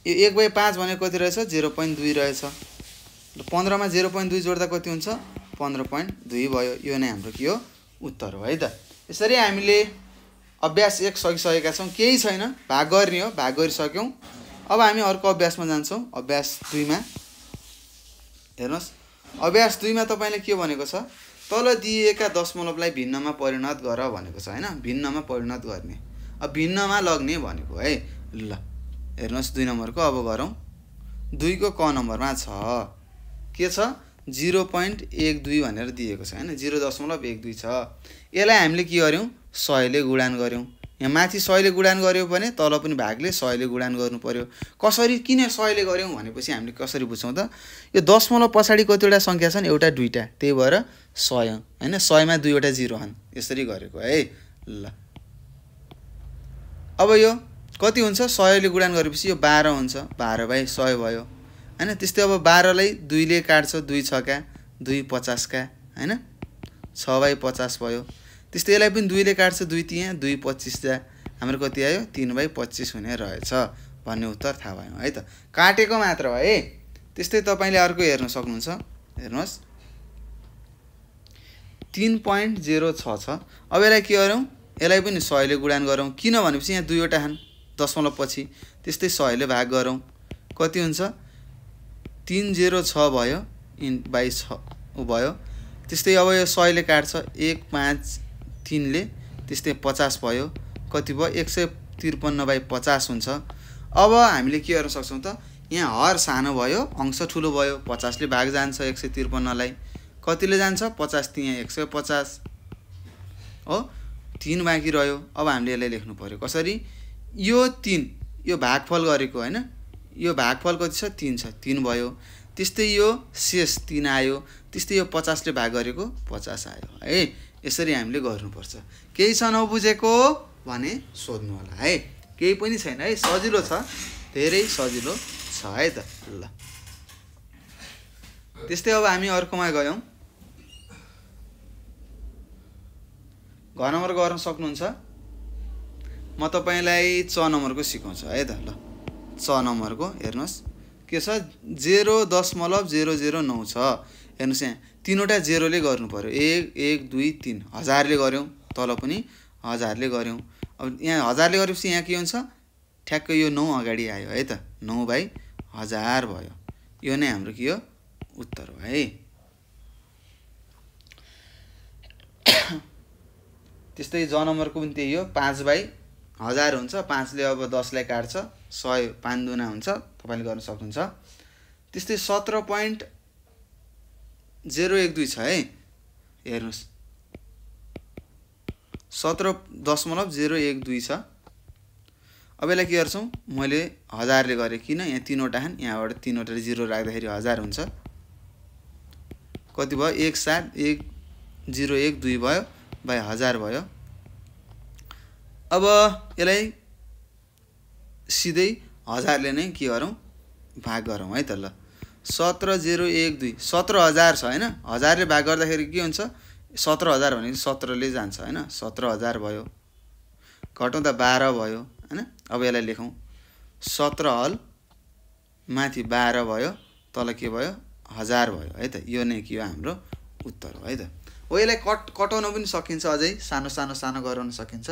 यो 1/5 भनेको कति रहेछ 0.2 रहेछ। 15 मा 0.2 जोड्दा कति हुन्छ 15.2 भयो। यो नै हाम्रो के हो उत्तर हो है त। यसरी हामीले अभ्यास 1 सकिसकेका छौं। केही छैन भाग गर्ने हो। भाग गरिसक्यौं। अब हामी अर्को अभ्यासमा जान्छौं। अभ्यास 2 मा हेर्नुस् अभ्यास 2 मा तपाईले के भनेको छ तल दिएका दशमलवलाई भिन्नमा परिणत गर भनेको छ हैन। भिन्नमा परिणत गर्ने अब भिन्नमा लग्ने भनेको है ल। हेर्नुस् 2 नम्बरको अब गरौँ। 2 को क नम्बरमा छ के छ 0.12 भनेर दिएको छ हैन। 0.12 छ। यसलाई हामीले के गर्यौं 100 ले गुणान गर्यौं। यहाँ माथि 100 ले गुणान गर्यौं भने तल पनि भागले 100 ले गुणान गर्नु पर्यो। कसरी किन 100 ले गर्यौं भनेपछि हामीले कसरी बुझ्छौं त यो दशमलव पछाडी कतिवटा संख्या छन् एउटा दुईटा त्यही भएर 100 हैन। 100 मा दुईवटा 0 छन् यसरी गरेको है ल। अब यो कति हुन्छ 100 ले गुणान गरेपछि यो 12 हुन्छ। 12/100 भयो हैन। त्यस्तै अब 12 लाई 2 ले काट्छ 2 6 2 50 का हैन 6/50 भयो। त्यस्तै यसलाई पनि 2 ले काट्छ 2 तिया 2 25 जा हाम्रो कति आयो 3/25 हुने रहेछ भन्ने उत्तर थाहा भयो है त। काटेको मात्र हो है। त्यस्तै तपाईले अर्को हेर्न सक्नुहुन्छ। हेर्नुस् 3.06 छ। अब यसलाई के गरौँ यसलाई पनि 100 ले गुणान गरौँ। किन भनेपछि यहाँ दुईवटा छन् दशमलव पछि त्यस्तै 100 ले भाग गरौँ कति हुन्छ 306 भयो / 6 भयो। त्यस्तै अब यो 100 ले काट्छ 1 5 3 ले त्यस्तै 50 भयो कति भयो 153/50 हुन्छ। अब हामीले के गर्न सक्छौं त यहाँ हर सानो भयो अंश ठुलो भयो 50 ले भाग जान्छ 153 लाई कतिले जान्छ 50 तिया 150 हो 3 बाँकी रह्यो। अब हामीले यसलाई लेख्नु पर्यो कसरी यो 3 यो भागफल गरेको हैन। यो भागफल कति छ 3 छ 3 भयो। त्यस्तै यो शेष 3 आयो। त्यस्तै यो 50 ले भाग गरेको 50 आयो है। यसरी हामीले गर्नुपर्छ। केही छ नबुझेको भने सोध्नु होला है। केही पनि छैन है सजिलो छ धेरै सजिलो छ है त ल। त्यस्तै अब हामी अर्कोमा गयौं। घ नम्बर गर्न सक्नुहुन्छ। म तपाईलाई च नम्बरको सिकाउँछु है त ल। च नम्बरको हेर्नुस् के छ 0.009 छ। हेर्नुस् यहाँ तीनवटा 0 ले गर्नु पर्यो 1 1 2 3 1000 ले गर्यौं तल पनि 1000 ले गर्यौं। अब यहाँ 1000 ले गरेपछि यहाँ के हुन्छ ठ्याक्कै यो 9 अगाडि आयो है त 9/1000 भयो। यो नै हाम्रो के हो उत्तर हो है। त्यस्तै ज नम्बरको पनि त्यही हो 5/1000 1000 हुन्छ। 5 ले अब 10 लाई काट्छ 100 5 दुना हुन्छ, तपाईले गर्न सक्नुहुन्छ। त्यस्तै 17.012 छ है, हेर्नुस् 17.012 छ। अब यसलाई के गर्छौं, मैले 1000 ले गरे किन यहाँ तीनवटा छन्, यहाँबाट तीनवटा जिरो राख्दाखेरि 1000 हुन्छ। कति भयो 171012 भयो बाइ 1000 भयो। अब यसलाई सिधै 1000 ले नै के गरौँ भाग गरौँ है त। ल 17012 17000 छ हैन, 1000 ले भाग गर्दाखेरि के हुन्छ 17000 भनेको 17 ले जान्छ हैन, 17000 भयो। घटाउँदा 12 भयो हैन। अब यसलाई लेखौं 17 हल माथि 12 भयो, तल के भयो 1000 भयो है त। यो नै के हो हाम्रो उत्तर हो है त। हो यसलाई कटाउन पनि सकिन्छ, अझै सानो सानो सानो गराउन सकिन्छ।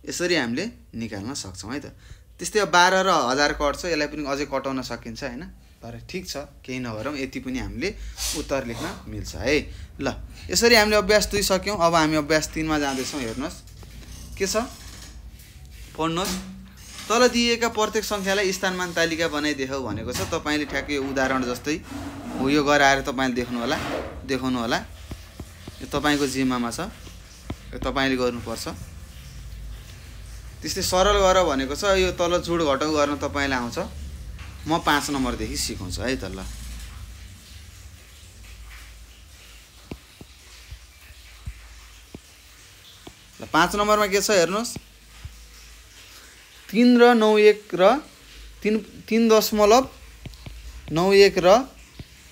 यसरी हामीले निकाल्न सक्छौं है त। त्यस्तै 12 र 1000 कट्छ, यसलाई पनि अझै कटाउन सकिन्छ हैन। तर ठीक छ, केही नगरौँ, यति पनि हामीले उत्तर लेख्न मिल्छ है। ल यसरी हामीले अभ्यास 2 सक्यौं। अब हामी अभ्यास 3 मा जाँदैछौं। हेर्नुस् के छ, पढ्नुस्। तल दिएका प्रत्येक संख्यालाई स्थानमान तालिका बनाइदेखाऊ भनेको छ। तपाईले ठ्याक्कै उदाहरण जस्तै हो यो गराएर तपाईले देखाउनु होला। यो तपाईको जिम्मामा छ, यो तपाईले गर्नुपर्छ। त्यस्तै सरल गर भनेको छ। यो तल जोड घटाउ गर्न तपाईलाई आउँछ। म 5 नम्बरदेखि सिकाउँछु है त। ल 5 नम्बरमा के छ हेर्नुस्, 3 र 91 र 3.91 र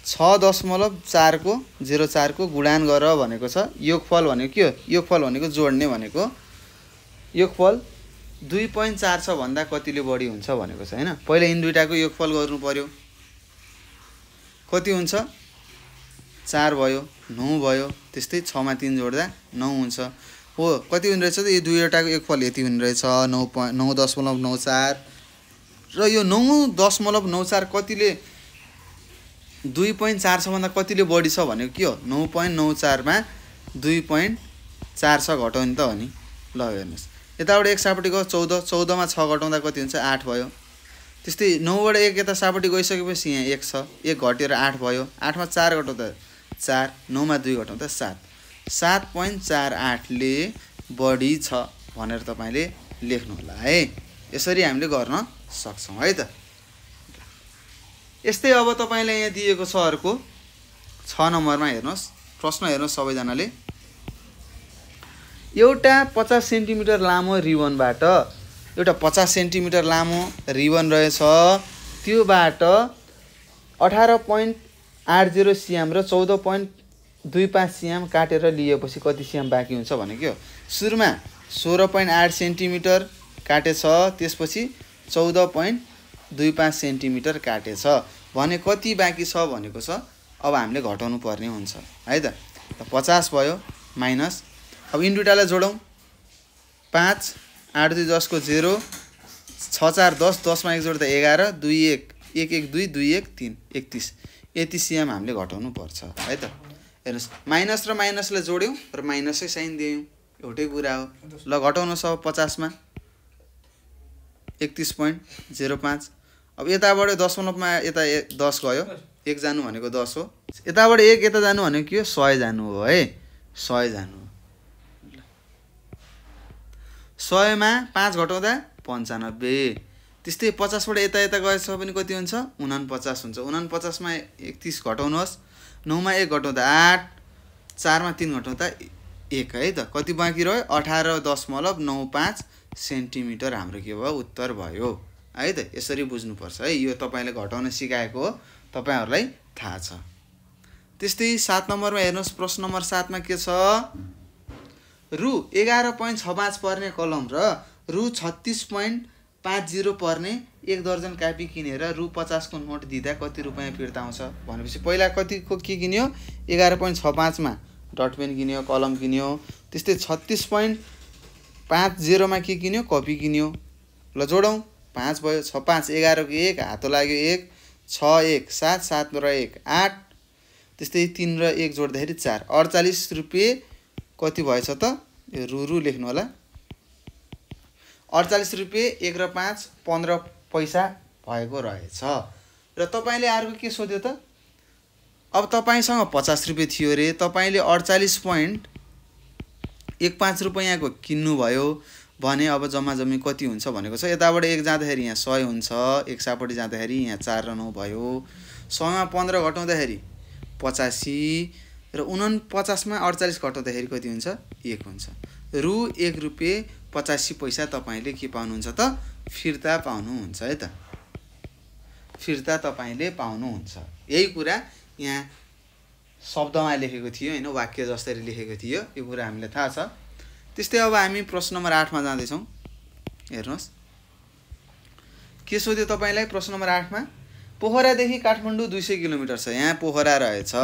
6.4 को 04 को गुणान गर भनेको छ। योगफल भनेको के हो, योगफल भनेको जोड्ने भनेको। योगफल 2.4 छ भन्दा कतिले बढी हुन्छ भनेको छ हैन। पहिला यिन दुईटाको योगफल गर्नु पर्यो। कति हुन्छ 4 भयो, 9 भयो। त्यस्तै 6 मा 3 जोड्दा 9 हुन्छ। हो कति हुने रहेछ त, यो दुईवटाको योगफल यति हुने रहेछ 9.94 र यो 9.94 कतिले 2.4 छ भन्दा कतिले बढी छ भनेको के हो, 9.94 मा 2.4 छ घटाउने त हो नि। ल हेर्नुस् यताबाट 1 सापट्टि गयो 14, 14 मा 6 घटाउँदा कति हुन्छ 8 भयो। त्यस्तै 9 बाट 1 यता सापट्टि गइसकेपछि यहाँ 1 छ, 1 घटेर 8 भयो। 8 मा 4 घटाउँदा 4, 9 मा 2 घटाउँदा 7, 7.48 ले बढी छ भनेर तपाईले लेख्नु होला है। यसरी हामीले गर्न सक्छौं है त। यस्तै अब तपाईलाई यहाँ दिएको छ अर्को 6 नम्बरमा हेर्नुस्। प्रश्न हेर्नुस् सबैजनाले। एउटा 50 सेन्टिमिटर लामो रिबनबाट एउटा 50 सेन्टिमिटर लामो रिबन रहेछ, त्योबाट 18.80 सिएम र 14.25 सिएम काटेर लिएपछि कति सिएम बाँकी हुन्छ भने के हो। सुरुमा 16.8 सेन्टिमिटर काटेछ, त्यसपछि 14.25 सेन्टिमिटर काटेछ भने कति बाँकी छ भनेको छ। अब हामीले घटाउनु पर्ने हुन्छ है त। 50 भयो माइनस, अब यिन दुईटालाई जोडौं। 5 8 2 10 को 0, 6 4 10, 10 मा 1 जोड्दा 11, 2 1 1 1 2 2 1 3 31, यति सिएम हामीले घटाउनु पर्छ है त। हेर्नुस् माइनस र माइनसलाई जोड्यौं र माइनसै साइन दियौं, एउटै कुरा हो। ल घटाउनुस् अब 50 मा 31.05। अब यताबाट दशमलवमा यता 10 गयो, 1 जानु भनेको 10 हो। यताबाट 1 यता जानु भनेको के हो 100 जानु हो है, 100 जानु। 100 मा 5 घटाउँदा 95। त्यस्तै 50 बाट यता यता गएछ पनि कति हुन्छ 49 हुन्छ। 49 मा 31 घटाउनुहोस्, 9 मा 1 घटाउँदा 8, 4 मा 3 घटाउँदा 1 है त। कति बाँकी रह्यो 18.95 सेन्टिमिटर हाम्रो के भयो उत्तर भयो है त। यसरी बुझ्नु पर्छ है। यो तपाईले घटाउन सिकाएको हो, तपाईहरुलाई थाहा छ। त्यस्तै 7 नम्बरमा हेर्नुस्। प्रश्न नम्बर 7 मा के छ, रु 11.65 पर्ने कलम र रु 36.50 पर्ने 1 दर्जन कापी किनेर रु 50 को नोट दिँदा कति रुपैयाँ फिर्ता आउँछ भनेपछि पहिला कतिको के किन्यो 11.65 मा डट पेन किन्यो, कलम किन्यो। त्यस्तै 36.50 मा के किन्यो कपी किन्यो। ल जोडौं 5 भयो, 6 5 11 को 1 हातो लाग्यो 1, 6 1 7 7 र 1 8, त्यस्तै 3 र 1 जोड्दाखेरि 4, 48 रुपैयाँ कति भएछ त यो रु लेख्नु होला। 48 रुपियाँ 1 र 5 15 पैसा भएको रहेछ। र तपाईले अर्को के सोध्यो त? अब तपाईसँग 50 रुपियाँ थियो रे, तपाईले 48.15 रुपियाँको किन्नु भयो भने अब जम्मा जम्मी कति हुन्छ भनेको छ। यताबाट 1 जाँदाखेरि यहाँ 100 हुन्छ, 1 सापट्टि जाँदाखेरि यहाँ 4 र 9 भयो, 100 मा 15 घटाउँदाखेरि 85 र 49 मा 48 घटाउँदाखेरि कति हुन्छ? 1 हुन्छ। रु 1 रुपियाँ 85 पैसा तपाईले के पाउनुहुन्छ त? फिर्ता पाउनुहुन्छ है त। फिर्ता तपाईले पाउनुहुन्छ। यही कुरा यहाँ शब्दमा लेखेको थियो हैन, वाक्य जसरी लेखेको थियो, यो कुरा हामीलाई थाहा छ। त्यस्तै अब हामी प्रश्न नम्बर 8 मा जाँदै छौं। हेर्नुस् के सोध्यो तपाईलाई प्रश्न नम्बर 8 मा? पोखरादेखि काठमाडौँ 200 किलोमिटर छ। यहाँ पोखरा रहेछ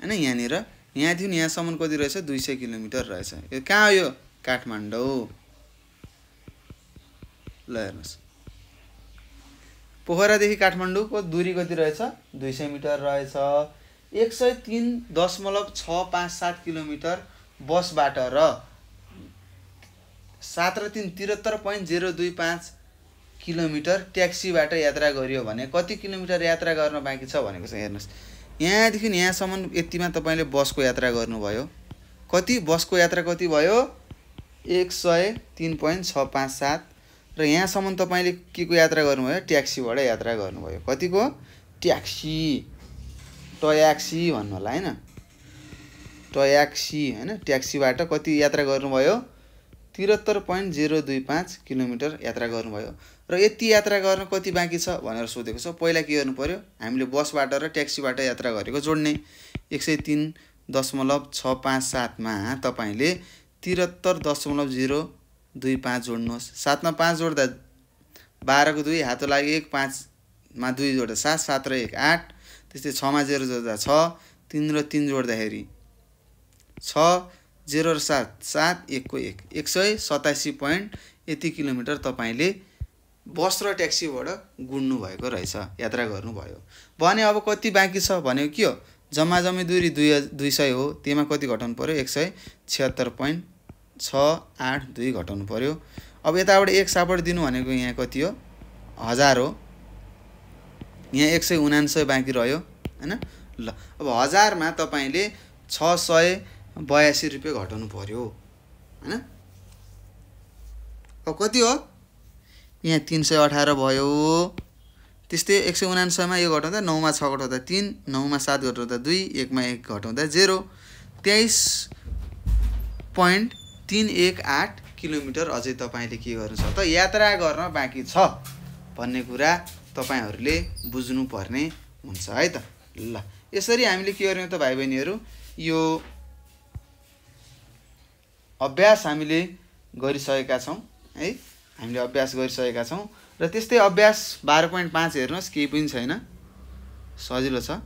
हैन, यहाँनिर यहाँदेखि यहाँसम्म कति रहेछ? 200 किलोमिटर रहेछ। यो कहाँ हो? यो काठमाडौँ। ल हेर्नुस् पोखरादेखि काठमाडौँको दूरी कति रहेछ? 200 मिटर रहेछ। 103.657 किलोमिटर बसबाट र 7 र 3 73.025 किलोमिटर ट्याक्सीबाट यात्रा गरियो भने कति किलोमिटर यात्रा गर्न बाँकी छ भनेको छ। हेर्नुस् यहाँदेखि यहाँसम्म यतिमा तपाईले बसको यात्रा गर्नुभयो। कति बसको यात्रा कति भयो? 103.657 र यहाँसम्म तपाईले के को यात्रा गर्नुभयो? ट्याक्सीबाट यात्रा गर्नुभयो। कतिको? ट्याक्सी, टयाक्सी भन्नु होला हैन, टयाक्सी हैन। ट्याक्सीबाट कति यात्रा गर्नुभयो? 73.025 किलोमिटर यात्रा गर्नुभयो। र यति यात्रा गर्न कति बाँकी छ भनेर सोधेको छ। पहिला के गर्नु पर्यो? हामीले बसबाट र ट्याक्सीबाट यात्रा गरेको जोड्ने। 103.657 मा तपाईले 73.025 जोड्नुहोस्। 7 मा 5 जोड्दा 12 को 2 हातो लागि 1, 5 मा 2 जोड्दा 7, 7 र 1 8। त्यस्तै 6 मा 0 जोड्दा 6, 3 र 3 जोड्दाखेरि 6, 0 र 7 7, 1 को 1 187 यति किलोमिटर तपाईले बस र ट्याक्सीबाट गुड्नु भएको रहेछ, यात्रा गर्नुभयो भने। अब कति बाँकी छ भनेको के हो? जम्मा जम्मी दूरी 200 हो, त्यसमा कति घटाउनु पर्यो? 176.682 घटाउनु पर्यो। अब यताबाट 1 सापट दिनु भनेको यहाँ कति हो? 1000 हो। यहाँ 179 बाँकी रह्यो हैन। ल अब 1000 मा तपाईले 682 रुपियाँ घटाउनु पर्यो हैन। अब कति हो? यहाँ 318 भयो। त्यस्तै 179 मा यो घटाउँदा 9 मा 6 घटाउँदा 3, 9 मा 7 घटाउँदा 2, 1 मा 1 घटाउँदा 0, 23.318 किलोमिटर अझै तपाईले के गर्नु छ त? यात्रा गर्न बाँकी छ भन्ने कुरा तपाईहरुले बुझ्नु पर्ने हुन्छ है त। ल यसरी हामीले के गर्यौं त भाइ बहिनीहरु? यो अभ्यास हामीले गरिसकेका छौं है। हामीले अभ्यास गरिसकेका छौं र त्यस्तै अभ्यास 12.5 हेर्नुस्, केही पनि छैन, सजिलो छ।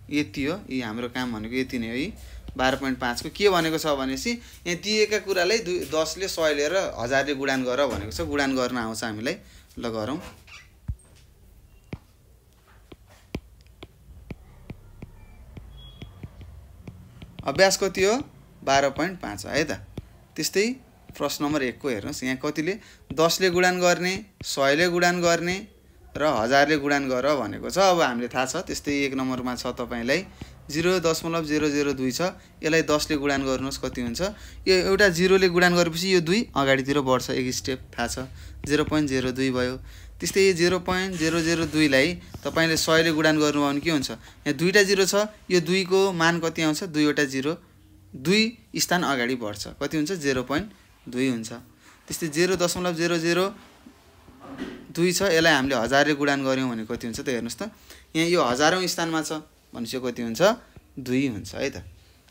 यति हो, यी हाम्रो काम भनेको यति नै हो। यी 12.5 को के भनेको छ भनेपछि यहाँ दिएका कुरालाई 10 ले 100 ले र 1000 ले गुणान गर भनेको छ। गुणान गर्न आउँछ हामीलाई। ल गरौँ। अभ्यास कति हो? 12.5 है त। त्यस्तै प्रश्न नम्बर 1 को हेर्नुस्, यहाँ कतिले 10 ले गुणान गर्ने, 100 ले गुणान गर्ने र 1000 ले गुणान गर भनेको छ। अब हामीले थाहा छ। त्यस्तै 1 नम्बरमा छ तपाईलाई 0.002 छ। यसलाई 10 ले गुणान गर्नुहोस् कति हुन्छ? यो एउटा 0 ले गुणान गरेपछि यो 2 अगाडितिर बढ्छ, एक स्टेप थाहा छ। 0.02 भयो। त्यस्तै 0.002 लाई तपाईले 100 ले गुणान गर्नुभयो भने के हुन्छ? यहाँ दुईटा 0 छ, यो 2 को मान कति आउँछ? 2 वटा 0, 2 स्थान अगाडि बढ्छ, कति हुन्छ? 0.2 हुन्छ। त्यस्तै 0.002 छ, यसलाई हामीले 1000 ले गुणान गर्यौं भने कति हुन्छ त? हेर्नुस् त, यहाँ यो हजारौं स्थानमा छ भनेपछि कति हुन्छ? 2 हुन्छ है त।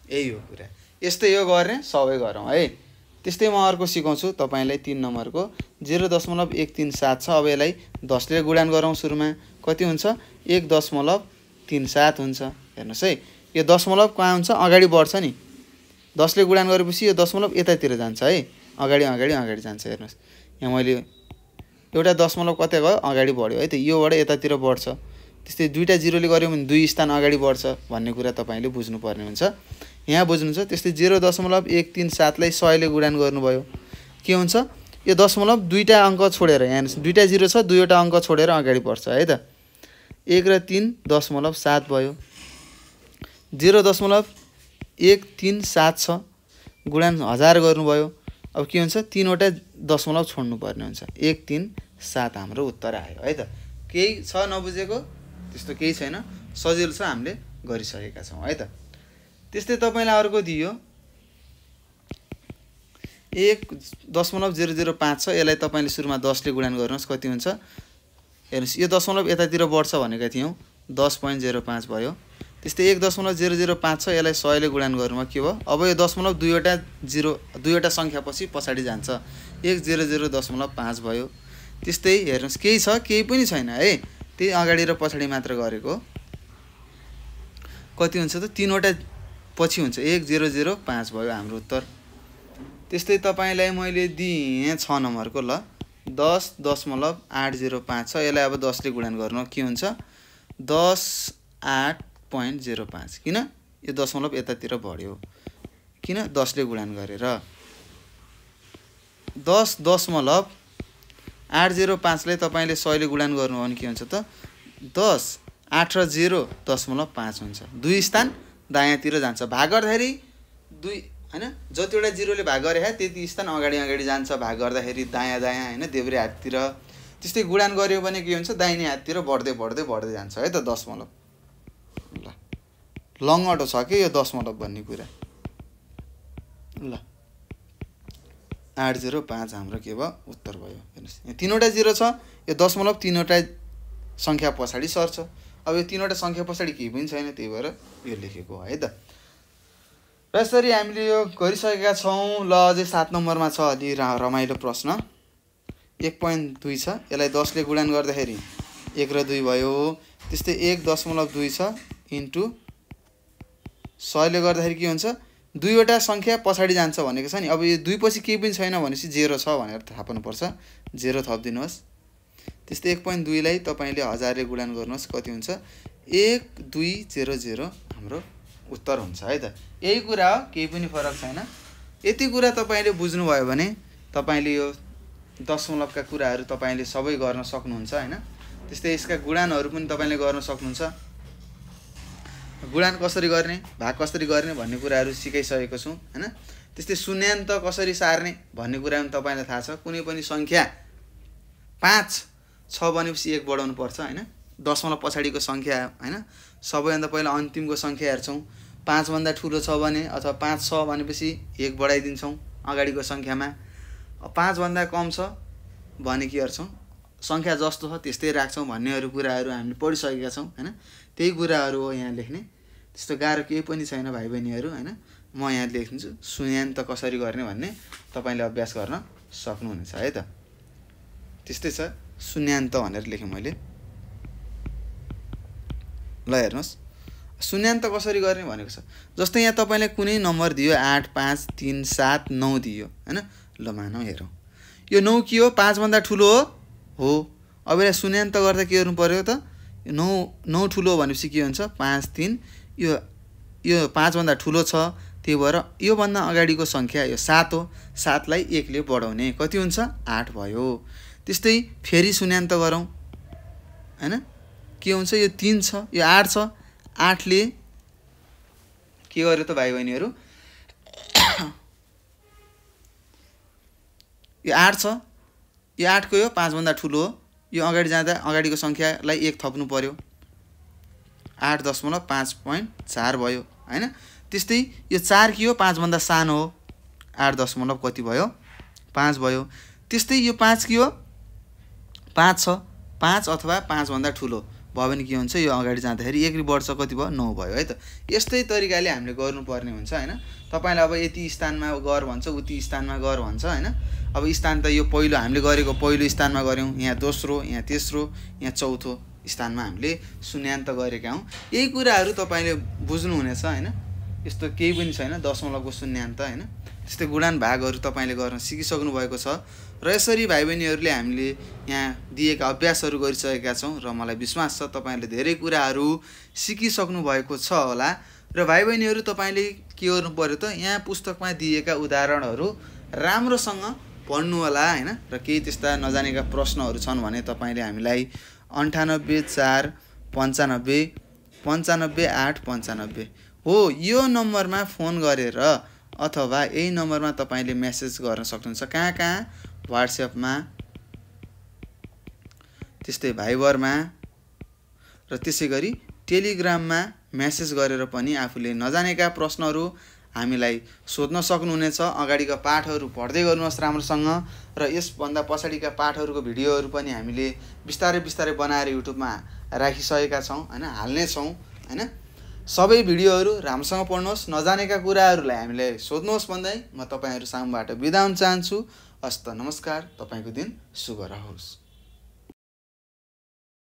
यही हो कुरा। यस्तै यो गर्ने सबै गरौँ है। त्यस्तै म अर्को सिकाउँछु तपाईलाई 3 नम्बरको 0.137 छ। अब यसलाई 10 ले गुणान गरौँ। सुरुमा कति हुन्छ? 1.37 हुन्छ। हेर्नुस् है, यो दशमलव कहाँ हुन्छ? अगाडि बढ्छ नि। 10 ले गुणान गरेपछि यो दशमलव यतातिर जान्छ है, अगाडि अगाडि अगाडि जान्छ। हेर्नुस् यहाँ मैले एउटा दशमलव कतै गयो? अगाडि बढ्यो है त। योबाट यतातिर बढ्छ। त्यस्तै दुईटा 0 ले गर्यौं भने 2 स्थान अगाडि बढ्छ भन्ने कुरा तपाईले बुझ्नु पर्ने हुन्छ। यहाँ बुझ्नुहुन्छ। त्यस्तै 0.137 लाई 100 ले गुणन गर्नुभयो के हुन्छ, यो दशमलव दुईटा अङ्क छोडेर, यहाँ दुईटा 0 छ, दुईवटा अङ्क छोडेर अगाडि बढ्छ है त। 1 र 3.7 भयो। 0.137 छ, गुणन 1000 गर्नुभयो। अब के हुन्छ, 3वटा दशमलव छोड्नु पर्ने हुन्छ। 137 हाम्रो उत्तर आयो है त। केही छ नबुझेको? त्यस्तो केही छैन, सजिलो छ, हामीले गरिसकेका छौँ है त। त्यस्तै तपाईँलाई अर्को दियो 1.005 छ, यसलाई तपाईँले सुरुमा 10 ले गुणन गर्नुहोस्, कति हुन्छ हेर्नुहोस्। यो दशमलव यतातिर बढ्छ भनेका थियौँ, 10.05 भयो। त्यस्तै 1.005 छ, यसलाई 100 ले गुणन गर्नुमा के भयो, अब यो दशमलव दुईवटा सङ्ख्यापछि पछाडि जान्छ, 100.5 भयो। त्यस्तै हेर्नुहोस्, केही छ, केही पनि छैन है, त्यही अगाडि र पछाडि मात्र गरेको। कति हुन्छ त, 3वटा पछि हुन्छ, 1005 भयो हाम्रो उत्तर। त्यस्तै तपाईँलाई मैले दिएँ 6 नम्बरको, ल 10.805 छ, यसलाई अब 10 ले गुणन गर्नु के हुन्छ, 10.8.05। किन यो दशमलव यतातिर बढ्यो, किन 10 ले गुणन गरेर। 10.805 लाई तपाईँले 100 ले गुणन गर्नु भने के हुन्छ त, 10, 8 र 0.5 हुन्छ। 2 स्थान दायाँतिर जान्छ, भाग गर्दाखेरि 2 हैन, जतिवटा 0 ले भाग गरे त्यति स्थान अगाडि जान्छ भाग गर्दाखेरि, दायाँ हैन, देब्रे हाततिर। त्यस्तै गुणन गर्यो भने के हुन्छ, दाहिने हाततिर बढ्दै जान्छ है त दशमलव। ल लङ्गटो छ के यो दशमलव भन्ने कुरा। ल 805 हाम्रो के भयो, उत्तर भयो। हेर्नुहोस्, यहाँ 3वटा 0 छ, यो दशमलव 3वटा सङ्ख्या पछाडि सर्छ। अब यो 3वटा सङ्ख्या पछाडि केही पनि छैन, त्यही भएर यो लेखेको है त। र यसरी हामीले यो गरिसकेका छौँ। ल अझै 7 नम्बरमा छ अलि रमाइलो प्रश्न। 1.2 छ, यसलाई 10 ले गुणन गर्दाखेरि 1 र 2 भयो। त्यस्तै 1.2 छ इन्टु 100 ले गर्दाखेरि के हुन्छ, दुईवटा सङ्ख्या पछाडि जान्छ भनेको छ नि। अब यो 2 पछि केही पनि छैन भनेपछि 0 छ भनेर थाहा पाउनुपर्छ, 0 थपिदिनुहोस्। त्यस्तै 1.2 लाई तपाईँले 1000 ले गुणन गर्नुहोस्, कति हुन्छ, 1200 हाम्रो उत्तर हुन्छ है त। यही कुरा हो, केही पनि फरक छैन। यति कुरा तपाईँले बुझ्नुभयो भने तपाईँले यो दशमलवका कुराहरू तपाईँले सबै गर्न सक्नुहुन्छ हैन। त्यस्तै यसका गुणनहरू पनि तपाईँले गर्न सक्नुहुन्छ। गुणन कसरी गर्ने, भाग कसरी गर्ने भन्ने कुराहरू सिकाइसकेको छु हैन। त्यस्तै शून्यान्त कसरी सार्ने भन्ने कुरा पनि तपाईँलाई थाहा छ। कुनै पनि सङ्ख्या 5 छ भनेपछि 1 बढाउनु पर्छ हैन। दशमलव पछाडिको सङ्ख्या हैन, सबैभन्दा पहिला अन्तिमको सङ्ख्या हेर्छौँ। 5 भन्दा ठुलो छ भने अथवा 5 छ भनेपछि 1 बढाइदिन्छौँ अगाडिको सङ्ख्यामा। 5 भन्दा कम छ भने के गर्छौँ, सङ्ख्या जस्तो छ त्यस्तै राख्छौँ भन्नेहरू कुराहरू हामीले पढिसकेका छौँ हैन। त्यही कुराहरू हो यहाँ लेख्ने, त्यस्तो गाह्रो केही पनि छैन भाइ बहिनीहरू हैन। म यहाँ लेख्छु शून्यान्त कसरी गर्ने भन्ने तपाईँले अभ्यास गर्न सक्नुहुनेछ है त। त्यस्तै छ, शून्यान्त भनेर लेखेँ मैले। ल हेर्नुहोस्, शून्यान्त कसरी गर्ने भनेको छ। जस्तै यहाँ तपाईँले कुनै नम्बर दियो, 8, 5, 3, 7, 9 दियो हैन। ल मानौँ, हेरौँ, यो 9 के हो, 5 भन्दा ठुलो हो। अब यसलाई शून्यान्त गर्दा के गर्नु पर्यो त, 9 ठुलो भनेपछि के हुन्छ, 5, 3, यो 5 भन्दा ठुलो छ, त्यही भएर योभन्दा अगाडिको सङ्ख्या यो 7 हो। 7 लाई 1 ले बढाउने, कति हुन्छ, 8 भयो। त्यस्तै फेरि शून्यान्त गरौँ हैन, के हुन्छ, यो 3 छ, यो 8 छ, 8 ले के गर्यो त भाइ बहिनीहरू, यो 8 छ, यो 8 को यो 5 भन्दा ठुलो हो। यो अगाडि जाँदा अगाडिको सङ्ख्यालाई 1 थप्नु पर्यो, 8.5.4 भयो हैन। त्यस्तै यो 4 के हो, 5 भन्दा सानो हो, 8 कति भयो, 5 भयो। त्यस्तै यो 5 के हो, 5 छ, 5 अथवा 5 भन्दा ठुलो भयो भने के हुन्छ, यो अगाडि जाँदाखेरि 1 बढ्छ, कति भयो, 9 भयो है त। यस्तै तरिकाले हामीले गर्नुपर्ने हुन्छ हैन। तपाईँले अब यति स्थानमा गर भन्छ, उति स्थानमा गर भन्छ हैन। अब स्थान त यो पहिलो हामीले गरेको पहिलो स्थानमा गऱ्यौँ, यहाँ दोस्रो, यहाँ तेस्रो, यहाँ चौथो स्थानमा हामीले शून्यान्त गरेका हौँ। यही कुराहरू तपाईँले बुझ्नुहुनेछ हैन। यस्तो केही पनि छैन दशमलवको शून्यान्त हैन। त्यस्तै गुणन भागहरू तपाईँले गर्न सिकिसक्नु भएको छ। र यसरी भाइ बहिनीहरूले हामीले यहाँ दिएका अभ्यासहरू गरिसकेका छौँ र मलाई विश्वास छ तपाईँहरूले धेरै कुराहरू सिकिसक्नु भएको छ होला। र भाइ बहिनीहरू तपाईँले के गर्नु पर्यो त यहाँ पुस्तकमा दिएका उदाहरणहरू राम्रोसँग पढ्नु होला हैन। र केही त्यस्ता नजानेका प्रश्नहरू छन् भने तपाईले हामीलाई 98 4 95 95 8 95 हो यो नम्बरमा फोन गरेर अथवा यही नम्बरमा तपाईले मेसेज गर्न सक्नुहुन्छ। कहाँ WhatsAppमा, त्यस्तै भाइबरमा र त्यसैगरी टेलिग्राममा मेसेज गरेर पनि आफूले नजानेका प्रश्नहरू हामीलाई सोध्न सक्नुहुनेछ। अगाडिका पाठहरू पढ्दै गर्नुहोस् राम्रोसँग र यसभन्दा पछाडिका पाठहरूको भिडियोहरू पनि हामीले बिस्तारै बनाएर युट्युबमा राखिसकेका छौं हैन, हाल्ने छौं हैन। सबै भिडियोहरू राम्रोसँग पढ्नुहोस्, नजानेका कुराहरूलाई हामीले सोध्नुहोस् भन्दै म तपाईहरु सामूबाट बिदा हुन चाहन्छु। हस्त नमस्कार, तपाईको दिन शुभ रहोस्।